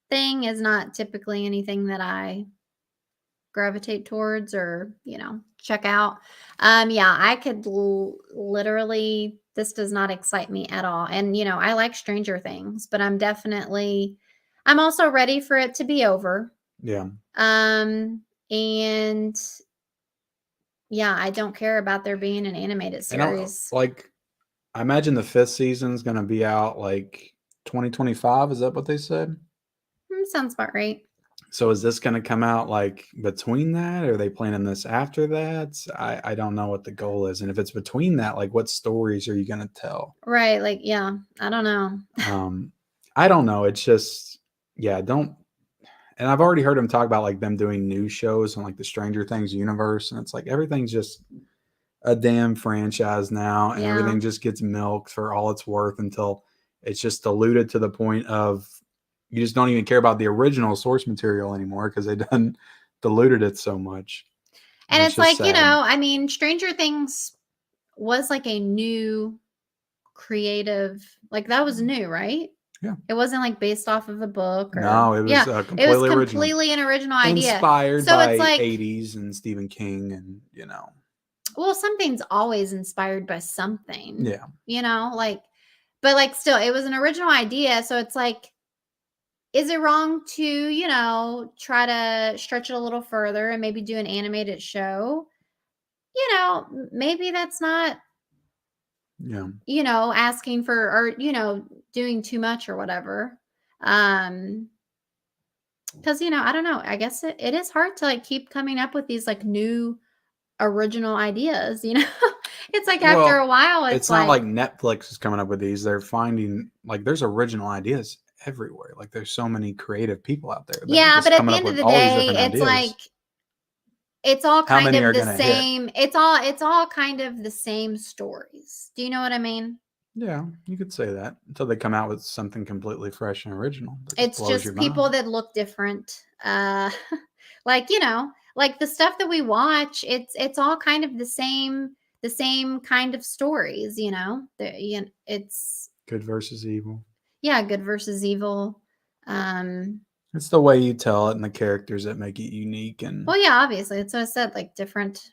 thing is not typically anything that I gravitate towards or, check out. I could literally, this does not excite me at all. And, I like Stranger Things, but I'm also ready for it to be over. Yeah. And I don't care about there being an animated series. I imagine the 5th season is going to be out like 2025. Is that what they said? Sounds about right. So is this going to come out like between that? Or are they planning this after that? I don't know what the goal is. And if it's between that, like what stories are you going to tell? Right. Like, yeah, I don't know. I don't know. It's just, and I've already heard them talk about like them doing new shows on like the Stranger Things universe. And it's like, everything's just a damn franchise now. And everything just gets milked for all it's worth until it's just diluted to the point of, you just don't even care about the original source material anymore because they done diluted it so much. And it's like, sad. Stranger Things was like a new creative, like that was new, right? Yeah. It wasn't like based off of a book. No, it was completely an original idea. Inspired by it's like 80s and Stephen King and, Well, something's always inspired by something. Yeah. But still, it was an original idea. So it's like, is it wrong to, try to stretch it a little further and maybe do an animated show? Maybe that's not, asking for, or, doing too much or whatever. Because, I don't know. I guess it is hard to like keep coming up with these like new original ideas, It's like after a while, it's not like Netflix is coming up with these. They're finding like there's original ideas everywhere. Like there's so many creative people out there. Yeah, but at the end of the day, it's like it's all kind of the same. It's all kind of the same stories. Do you know what I mean? Yeah, you could say that until they come out with something completely fresh and original. It's just people that look different. Like the stuff that we watch. It's all kind of the same kind of stories. It's good versus evil. Yeah, good versus evil. It's the way you tell it and the characters that make it unique. And well, yeah, obviously, that's what I said. Like different,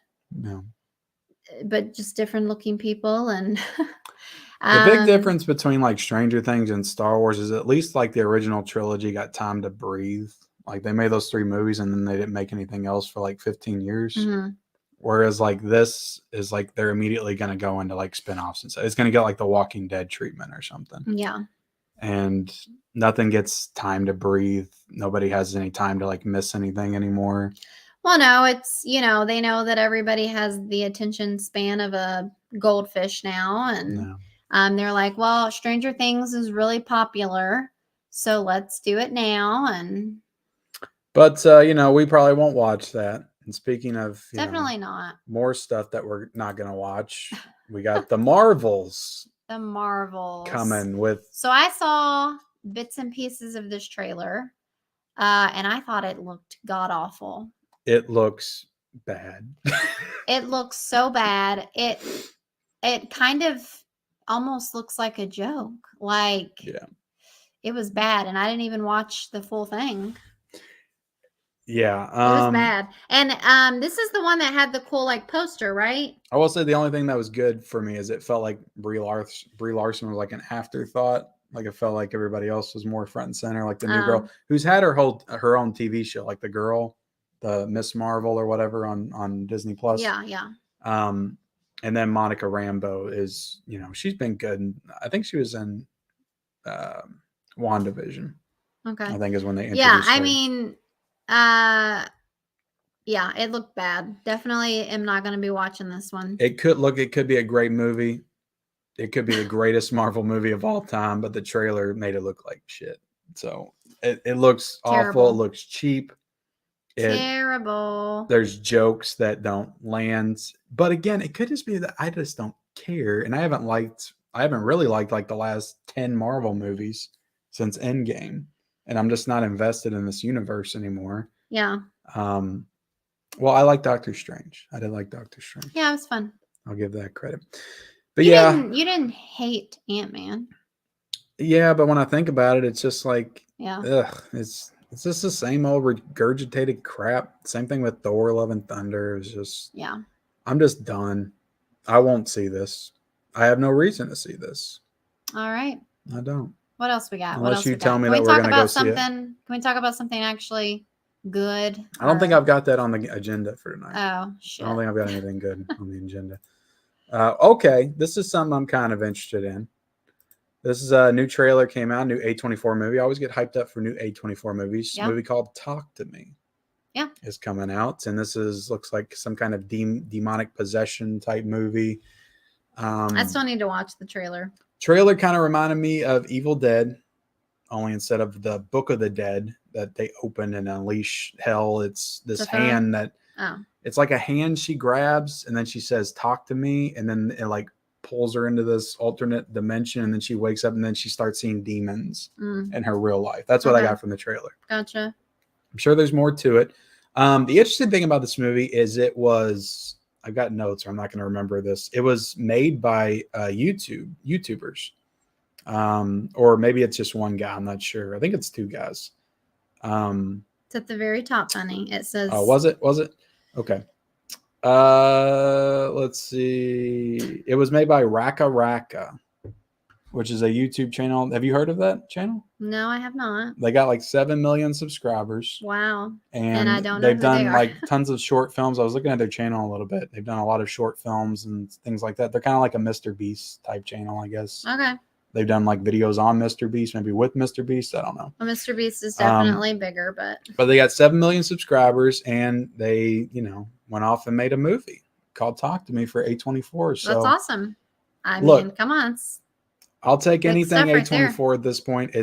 but just different looking people. And the big difference between like Stranger Things and Star Wars is at least like the original trilogy got time to breathe. Like they made those 3 movies and then they didn't make anything else for like 15 years. Mm-hmm. Whereas like this is like they're immediately going to go into like spinoffs and stuff. It's going to get like the Walking Dead treatment or something. Yeah. And nothing gets time to breathe. Nobody has any time to like miss anything anymore. Well, no, it's, they know that everybody has the attention span of a goldfish now. And they're like, well, Stranger Things is really popular, so let's do it now. But, we probably won't watch that. And speaking of, definitely not more stuff that we're not going to watch, we got the Marvels. The Marvels coming with. So I saw bits and pieces of this trailer, and I thought it looked god awful. It looks bad. It looks so bad. It kind of almost looks like a joke. Like, yeah, it was bad, and I didn't even watch the full thing. Yeah. It was bad. And this is the one that had the cool like poster, right? I will say the only thing that was good for me is it felt like Brie Larson was like an afterthought. Like it felt like everybody else was more front and center, like the new girl who's had her own TV show, like the girl, the Miss Marvel or whatever on Disney Plus. Yeah, yeah. And then Monica Rambeau is, she's been good. I think she was in WandaVision. Okay. I think is when they introduced Yeah, I her. mean, yeah, it looked bad. Definitely am not going to be watching this one. It could be a great movie. It could be the greatest Marvel movie of all time, but the trailer made it look like shit. So it looks Terrible. awful. It looks cheap. Terrible. There's jokes that don't land. But again, it could just be that I just don't care. And I haven't really liked like the last 10 Marvel movies since Endgame. And I'm just not invested in this universe anymore. Yeah. Well, I like Doctor Strange. I did like Doctor Strange. Yeah, it was fun. I'll give that credit. But you didn't hate Ant-Man. Yeah, but when I think about it, it's just like, yeah, it's just the same old regurgitated crap. Same thing with Thor: Love and Thunder. It's just, yeah. I'm just done. I won't see this. I have no reason to see this. All right. I don't. What else we got? Unless you tell me that we're going to go see it. Can we talk about something actually good? I don't think I've got that on the agenda for tonight. Oh, shit. I don't think I've got anything good on the agenda. Okay, this is something I'm kind of interested in. This is a new trailer came out, new A24 movie. I always get hyped up for new A24 movies. Yeah. A movie called Talk to Me. Yeah. Is coming out, and this looks like some kind of demonic possession type movie. I still need to watch the trailer. Trailer kind of reminded me of Evil Dead, only instead of the Book of the Dead that they open and unleash hell, it's this hand that it's like a hand she grabs and then she says, "Talk to me," and then it like pulls her into this alternate dimension, and then she wakes up and then she starts seeing demons in her real life. That's what I got from the trailer. Gotcha. I'm sure there's more to it. The interesting thing about this movie is I've got notes, or I'm not going to remember this. It was made by YouTubers. Or maybe it's just one guy. I'm not sure. I think it's two guys. It's at the very top, honey. It says. Oh, was it? Okay. Let's see. It was made by Raka Raka, which is a YouTube channel. Have you heard of that channel? No, I have not. They got like 7 million subscribers. Wow. And I don't know they've done they are. like tons of short films. I was looking at their channel a little bit. They've done a lot of short films and things like that. They're kind of like a Mr. Beast type channel, I guess. Okay. They've done like videos on Mr. Beast, maybe with Mr. Beast. I don't know. Well, Mr. Beast is definitely bigger, but they got 7 million subscribers, and they, went off and made a movie called Talk to Me for A24. So that's awesome. I mean, come on. I'll take anything A24 right at this point.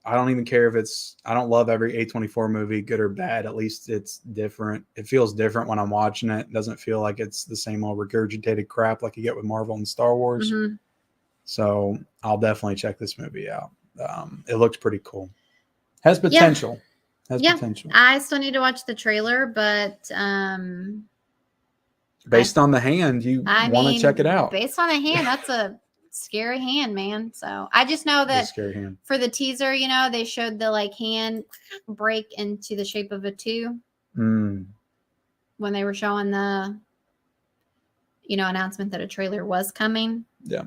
I don't even care if I don't love every A24 movie, good or bad. At least it's different. It feels different when I'm watching it. It doesn't feel like it's the same old regurgitated crap like you get with Marvel and Star Wars. Mm-hmm. So I'll definitely check this movie out. It looks pretty cool. Has potential. Potential. I still need to watch the trailer, but based on the hand, you want to check it out. Based on the hand, that's a scary hand, man. So I just know that for the teaser, they showed the like hand break into the shape of a 2 when they were showing the announcement that a trailer was coming. Yeah.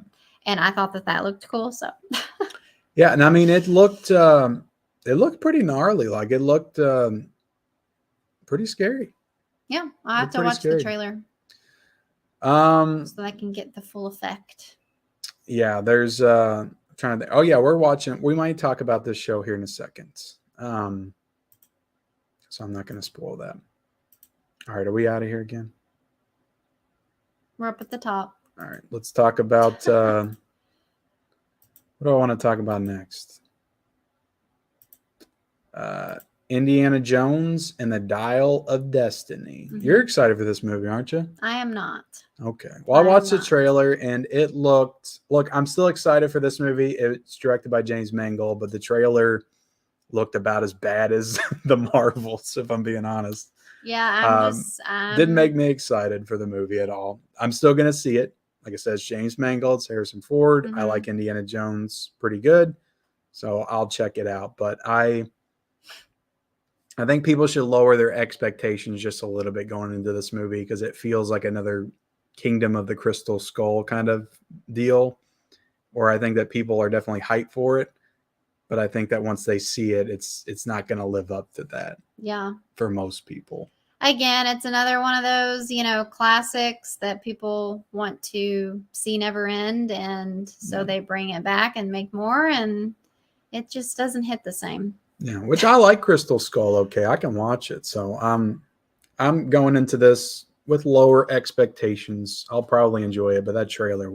And I thought that looked cool. So yeah, and I mean it looked pretty gnarly. Like it looked pretty scary. Yeah, I'll have to watch the trailer. So I can get the full effect. Yeah, there's trying to think. Oh yeah, we might talk about this show here in a second. So I'm not going to spoil that. All right, are we out of here again? We're up at the top. All right, let's talk about what do I want to talk about next? Indiana Jones and the Dial of Destiny. Mm-hmm. You're excited for this movie, aren't you? I am not. Okay. Well, I watched the trailer and it look, I'm still excited for this movie. It's directed by James Mangold, but the trailer looked about as bad as the Marvels, if I'm being honest. Yeah, didn't make me excited for the movie at all. I'm still going to see it. Like I said, it's James Mangold, it's Harrison Ford. Mm-hmm. I like Indiana Jones pretty good, so I'll check it out. But I I think people should lower their expectations just a little bit going into this movie because it feels like another Kingdom of the Crystal Skull kind of deal. Or I think that people are definitely hyped for it, but I think that once they see it, it's not going to live up to that. Yeah. For most people. Again, it's another one of those, classics that people want to see never end, and so they bring it back and make more, and it just doesn't hit the same. Yeah, which I like Crystal Skull. Okay, I can watch it. So I'm going into this with lower expectations. I'll probably enjoy it, but that trailer it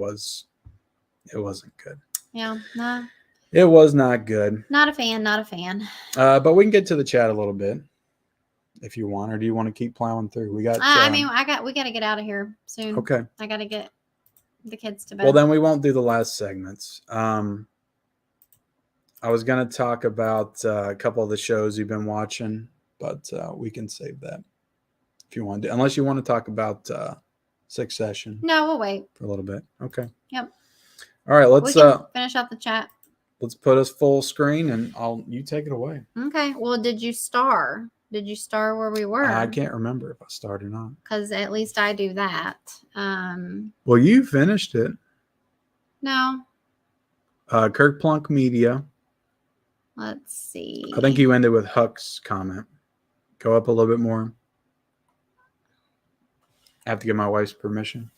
wasn't good. Yeah, nah. It was not good. Not a fan, not a fan. But we can get to the chat a little bit if you want, or do you want to keep plowing through? We got. We got to get out of here soon. Okay. I got to get the kids to bed. Well, then we won't do the last segments. I was going to talk about a couple of the shows you've been watching, but we can save that if you want to. Unless you want to talk about Succession. No, we'll wait. For a little bit. Okay. Yep. All right, let's finish up the chat. Let's put us full screen and you take it away. Okay. Well, did you star? Did you star where we were? I can't remember if I starred or not. Because at least I do that. Well, you finished it. No. Kirk Plunk Media. Let's see. I think you ended with Huck's comment. Go up a little bit more. I have to get my wife's permission.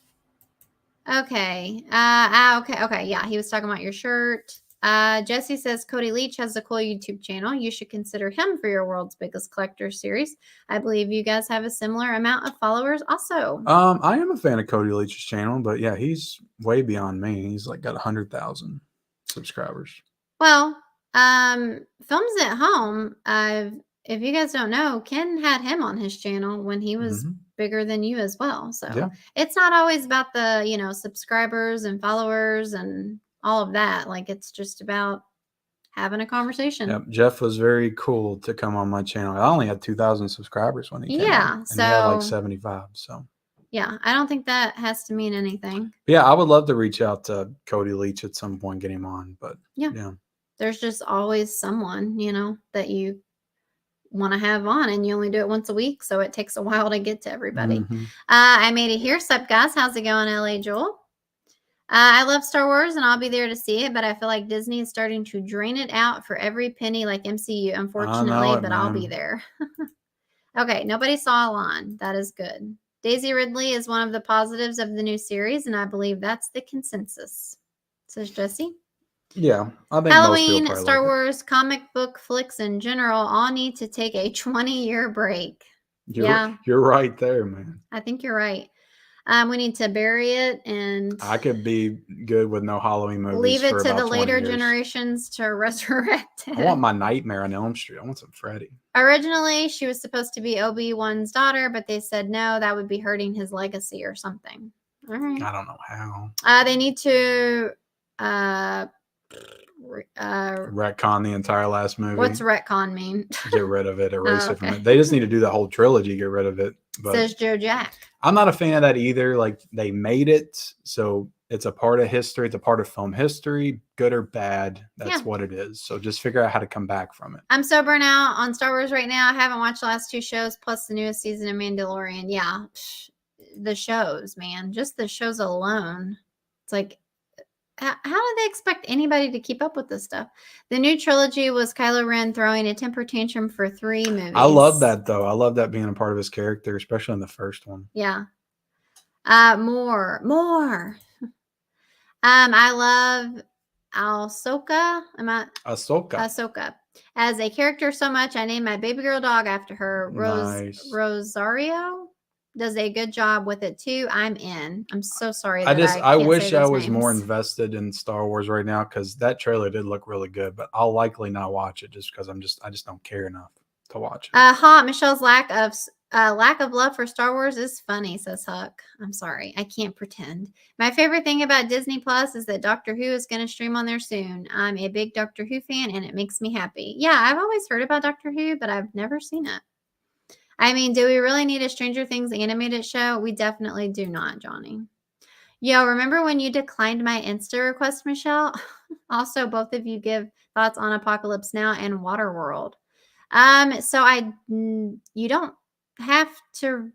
Okay. Okay. Yeah, he was talking about your shirt. Jesse says Cody Leach has a cool YouTube channel. You should consider him for your world's biggest collector series. I believe you guys have a similar amount of followers also. I am a fan of Cody Leach's channel, but yeah, he's way beyond me. He's like got 100,000 subscribers. Well, Films at Home, if you guys don't know, Ken had him on his channel when he was bigger than you as well. So it's not always about the, subscribers and followers and all of that. Like, it's just about having a conversation. Yep. Jeff was very cool to come on my channel. I only had 2,000 subscribers when he came on. And he had like 75. So yeah, I don't think that has to mean anything. Yeah, I would love to reach out to Cody Leach at some point, get him on. But yeah. There's just always someone, that you want to have on, and you only do it once a week, so it takes a while to get to everybody. I made it here. Sup, guys? How's it going, LA Joel? I love Star Wars, and I'll be there to see it, but I feel like Disney is starting to drain it out for every penny like MCU, unfortunately, but I'll be there. Okay, nobody saw Alon. That is good. Daisy Ridley is one of the positives of the new series, and I believe that's the consensus, says Jesse. Yeah, I think Halloween, Star Wars, comic book flicks in general all need to take a 20-year break. You're right there, man. I think you're right. We need to bury it, and I could be good with no Halloween movies. Leave it to the later generations to resurrect it. I want my Nightmare on Elm Street. I want some Freddy. Originally, she was supposed to be Obi-Wan's daughter, but they said no, that would be hurting his legacy or something. All right. I don't know how. They need to retcon the entire last movie. What's retcon mean? Get rid of it, erase it from it. They just need to do the whole trilogy, get rid of it. But says Joe Jack. I'm not a fan of that either. Like, they made it, so it's a part of history. It's a part of film history, good or bad. That's what it is. So just figure out how to come back from it. I'm so burnt out on Star Wars right now. I haven't watched the last 2 shows plus the newest season of Mandalorian. Yeah, the shows, man. Just the shows alone. It's like, how do they expect anybody to keep up with this stuff? The new trilogy was Kylo Ren throwing a temper tantrum for 3 movies. I love that, though. I love that being a part of his character, especially in the first one. Yeah. More. I love Ahsoka. Ahsoka. As a character so much, I named my baby girl dog after her. Rosario does a good job with it too. I'm in. I'm so sorry. I wish I was more invested in Star Wars right now, because that trailer did look really good, but I'll likely not watch it just because I just don't care enough to watch it. Michelle's lack of love for Star Wars is funny, says Huck. I'm sorry, I can't pretend. My favorite thing about Disney Plus is that Doctor Who is going to stream on there soon. I'm a big Doctor Who fan, and it makes me happy. Yeah, I've always heard about Doctor Who, but I've never seen it. I mean, do we really need a Stranger Things animated show? We definitely do not, Johnny. Yo, remember when you declined my Insta request, Michelle? Also, both of you give thoughts on Apocalypse Now and Waterworld. So you don't have to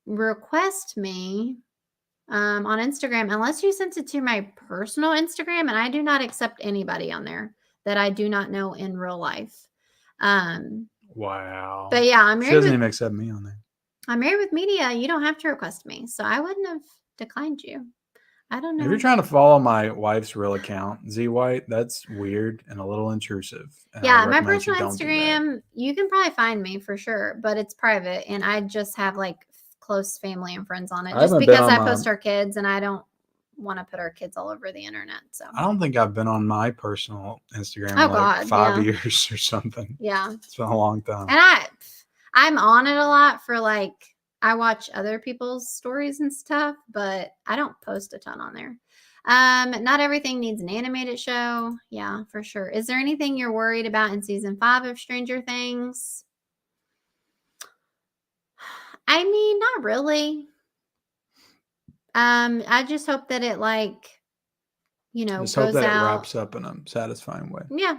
request me on Instagram unless you sent it to my personal Instagram, and I do not accept anybody on there that I do not know in real life. Wow. But yeah, I'm She married doesn't with even accept me on there. I'm married with media. You don't have to request me, so I wouldn't have declined you. I don't If you're know. trying to follow my wife's real account, Z White, that's weird and a little intrusive. And I Yeah, my recommend you personal don't do that. Instagram, you can probably find me for sure, but it's private, and I just have like close family and friends on it, I just haven't been because on I my. post our kids, and I don't want to put our kids all over the internet. So, I don't think I've been on my personal Instagram in oh like God, 5 yeah, years or something. yeah, It's been a long time. and I'm on it a lot for like I watch other people's stories and stuff, but I don't post a ton on there. Not everything needs an animated show. Yeah, for sure. Is there anything you're worried about in season 5 of Stranger Things? I mean, not really. I just hope that it Just hope goes that it out. wraps up in a satisfying way. Yeah,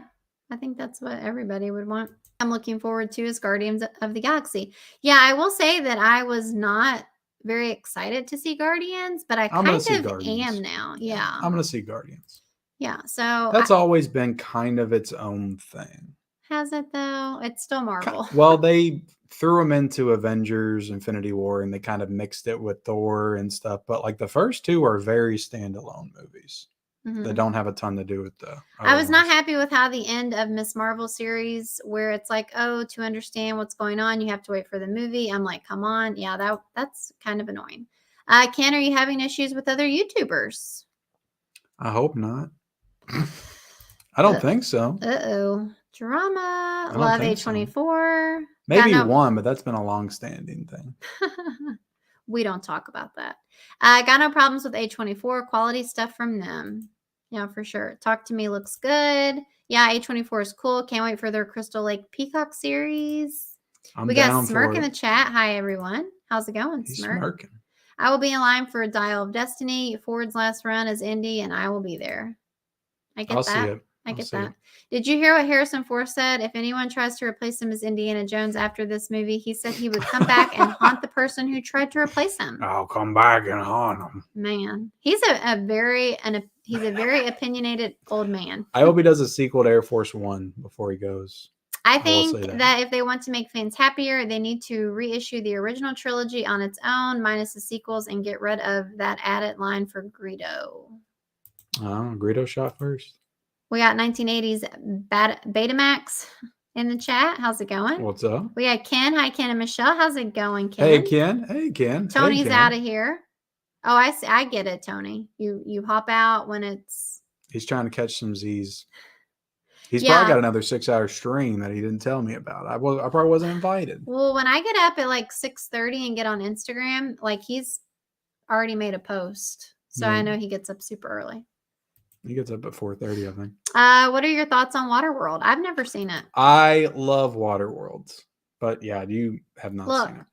I think that's what everybody would want. I'm looking forward to is Guardians of the Galaxy. Yeah, I will say that I was not very excited to see Guardians, but I I'm gonna kind see of Guardians. am now. Yeah. I'm gonna see Guardians. Yeah. So That's always been kind of its own thing. has it though? It's still Marvel. Well, they threw them into Avengers Infinity War and they kind of mixed it with Thor and stuff, but like the first two are very standalone movies that don't have a ton to do with the I was not ones. happy with how the end of Miss Marvel series, where it's like, oh, to understand what's going on, you have to wait for the movie. I'm like, come on, yeah, that's kind of annoying. Ken, are you having issues with other YouTubers? I hope not. I don't think so. Uh-oh. Drama. I don't Love think so. A24. Maybe one, but that's been a long-standing thing. We don't talk about that. Got no problems with A24. Quality stuff from them. Yeah, for sure. Talk to Me looks good. Yeah, A24 is cool. Can't wait for their Crystal Lake Peacock series. We got Smirk in the chat. Hi, everyone. How's it going, He's Smirk? smirking. I will be in line for Dial of Destiny. Ford's last run is Indy, and I will be there. I get I'll that. see it. I get that. Did you hear what Harrison Ford said? If anyone tries to replace him as Indiana Jones after this movie, he said he would come back and haunt the person who tried to replace him. I'll come back and haunt him. Man, he's a very opinionated old man. I hope he does a sequel to Air Force One before he goes. I think that if they want to make fans happier, they need to reissue the original trilogy on its own, minus the sequels, and get rid of that added line for Greedo. Oh, Greedo shot first. We got 1980s Betamax in the chat. How's it going? What's up? We got Ken. Hi, Ken and Michelle. How's it going, Ken? Hey, Ken. Hey, Ken. Tony's out of here. Oh, I see. I get it, Tony. You hop out when it's. He's trying to catch some Z's. He's probably got another 6-hour stream that he didn't tell me about. I probably wasn't invited. Well, when I get up at like 6:30 and get on Instagram, like he's already made a post, so I know he gets up super early. He gets up at 4:30, I think. What are your thoughts on Waterworld? I've never seen it. I love Waterworld, but yeah, you have not seen it.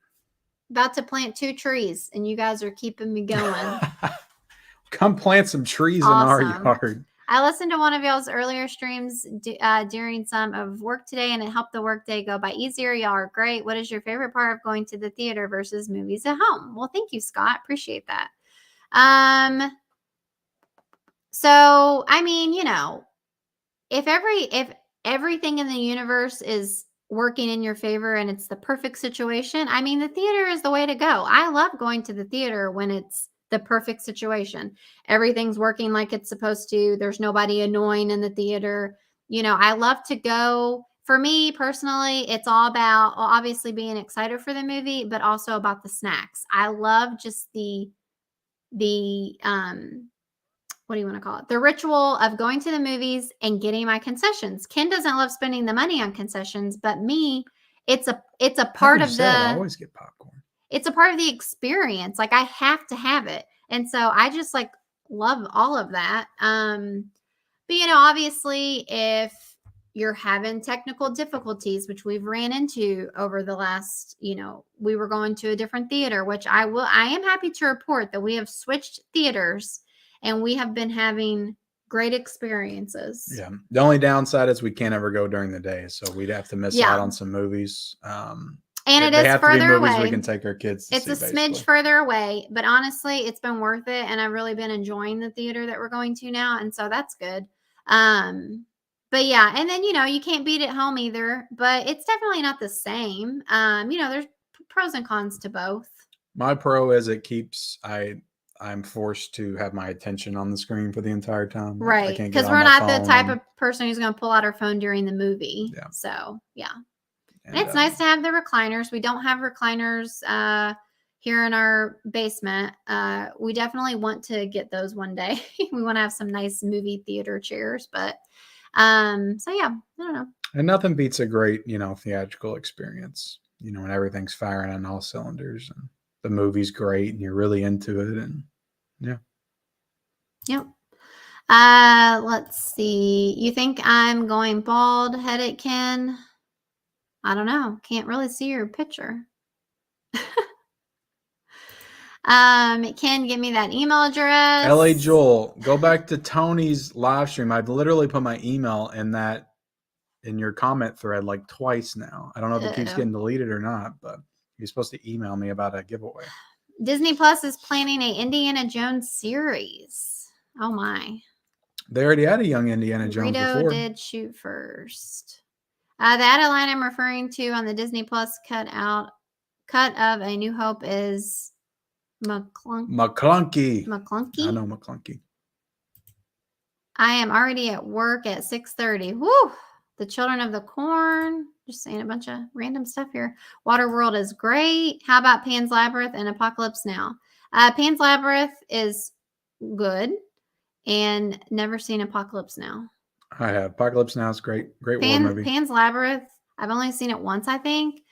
About to plant 2 trees, and you guys are keeping me going. Come plant some trees in our yard. I listened to one of y'all's earlier streams during some of work today, and it helped the workday go by easier. Y'all are great. What is your favorite part of going to the theater versus movies at home? Well, thank you, Scott. Appreciate that. So, I mean, if everything in the universe is working in your favor and it's the perfect situation, I mean, the theater is the way to go. I love going to the theater when it's the perfect situation. Everything's working like it's supposed to. There's nobody annoying in the theater. I love to go. For me personally, it's all about obviously being excited for the movie, but also about the snacks. I love just the what do you want to call it? The ritual of going to the movies and getting my concessions. Ken doesn't love spending the money on concessions, but me, it's a part of I always get popcorn. It's a part of the experience. Like I have to have it. And so I just love all of that. But obviously if you're having technical difficulties, which we've ran into over the last, we were going to a different theater, which I am happy to report that we have switched theaters and we have been having great experiences. Yeah. The only downside is we can't ever go during the day, so we'd have to miss out on some movies. And it they is have to be further movies we away. can take our kids to It's see, a basically. smidge further away, but honestly, it's been worth it, and I've really been enjoying the theater that we're going to now, and so that's good. But yeah, and then you can't beat it home either, but it's definitely not the same. There's pros and cons to both. My pro is it keeps I'm forced to have my attention on the screen for the entire time. Like, Right, because we're not the type of person who's going to pull out our phone during the movie. Yeah. So yeah. And it's nice to have the recliners. We don't have recliners here in our basement. We definitely want to get those one day. We want to have some nice movie theater chairs. But so yeah, I don't know. And nothing beats a great, theatrical experience, when everything's firing on all cylinders and the movie's great and you're really into it. And yeah. Yep. Let's see. You think I'm going bald-headed, Ken? I don't know. Can't really see your picture. Ken, give me that email address. LA Joel, go back to Tony's live stream. I've literally put my email in your comment thread like twice now. I don't know if it keeps getting deleted or not, but you're supposed to email me about a giveaway. Disney Plus is planning a Indiana Jones series. Oh my. They already had a young Indiana Jones before. did shoot first. The added line I'm referring to on the Disney Plus cut of A New Hope is McClunky. McClunky? I know McClunky. I am already at work at 6:30. Woo! The Children of the Corn. Just saying a bunch of random stuff here. Waterworld is great. How about Pan's Labyrinth and Apocalypse Now? Pan's Labyrinth is good. And never seen Apocalypse Now. I have. Apocalypse Now is great. Great war movie. Pan's Labyrinth, I've only seen it once, I think.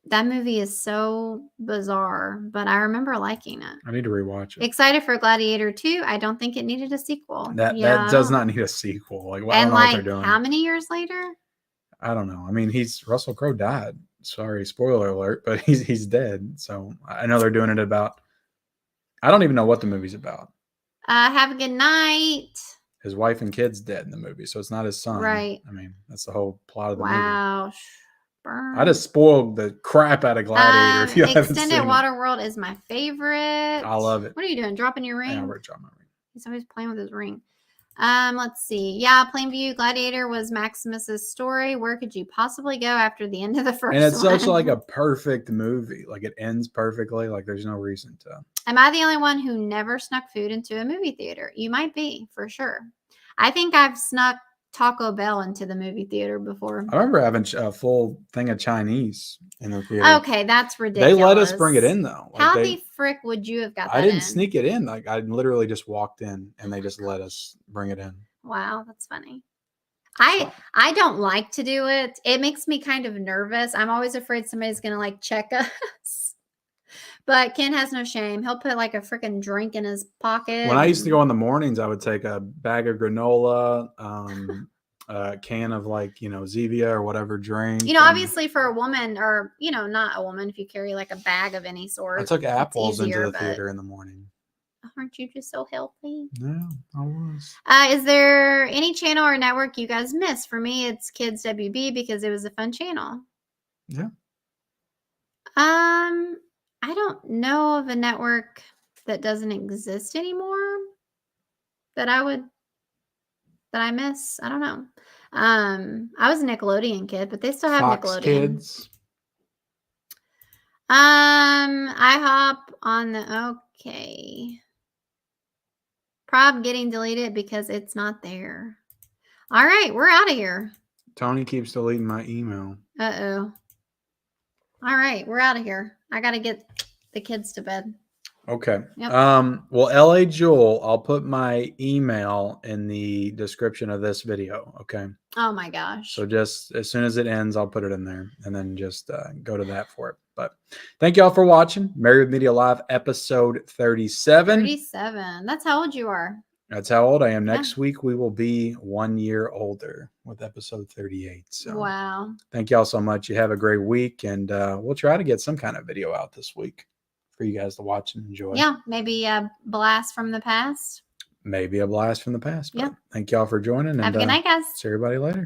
That movie is so bizarre, but I remember liking it. I need to rewatch it. Excited for Gladiator 2. I don't think it needed a sequel. That does not need a sequel. Like, I don't know what they're doing. How many years later? I don't know. I mean, Russell Crowe died. Sorry, spoiler alert, but he's dead. So I know they're doing it about. I don't even know what the movie's about. Have a good night. His wife and kids dead in the movie, so it's not his son. Right. I mean, that's the whole plot of the movie. Wow. Burn. I just spoiled the crap out of Gladiator. If you haven't seen it. Extended Waterworld is my favorite. I love it. What are you doing? Dropping your ring? Yeah, I'm dropping my ring. He's always playing with his ring. Let's see. Yeah, Plainview Gladiator was Maximus's story. Where could you possibly go after the end of the first one? And it's such like a perfect movie. Like it ends perfectly. Like there's no reason to. Am I the only one who never snuck food into a movie theater? You might be, for sure. I think I've snuck Taco Bell into the movie theater before. I remember having a full thing of Chinese in the theater. Okay, that's ridiculous. They let us bring it in though. Like how the frick would you have got that I didn't sneak it in. Like I literally just walked in and they just let us bring it in. Wow, that's funny. I don't like to do it. It makes me kind of nervous. I'm always afraid somebody's going to like check us. But Ken has no shame. He'll put like a freaking drink in his pocket. When I used to go in the mornings, I would take a bag of granola, a can of like, Zevia or whatever drink. Obviously for a woman or, not a woman, if you carry like a bag of any sort. I took apples into the theater in the morning. Aren't you just so healthy? No, I was. Is there any channel or network you guys miss? For me, it's Kids WB because it was a fun channel. Yeah. I don't know of a network that doesn't exist anymore that I miss. I don't know. I was a Nickelodeon kid, but they still have Fox Nickelodeon. Kids. I hop on the okay. Prob getting deleted because it's not there. All right, we're out of here. Tony keeps deleting my email. Uh-oh. All right, we're out of here. I got to get the kids to bed. Okay. Yep. Well, LA Jewel, I'll put my email in the description of this video. Okay. Oh my gosh. So just as soon as it ends, I'll put it in there and then just go to that for it. But thank you all for watching. Married with Media Live episode 37. 37. That's how old you are. That's how old I am. Next week, we will be 1 year older with episode 38. So wow. Thank you all so much. You have a great week. And we'll try to get some kind of video out this week for you guys to watch and enjoy. Yeah. Maybe a blast from the past. maybe a blast from the past. But Yeah. thank y'all for joining, Have and a good night, guys. see everybody later.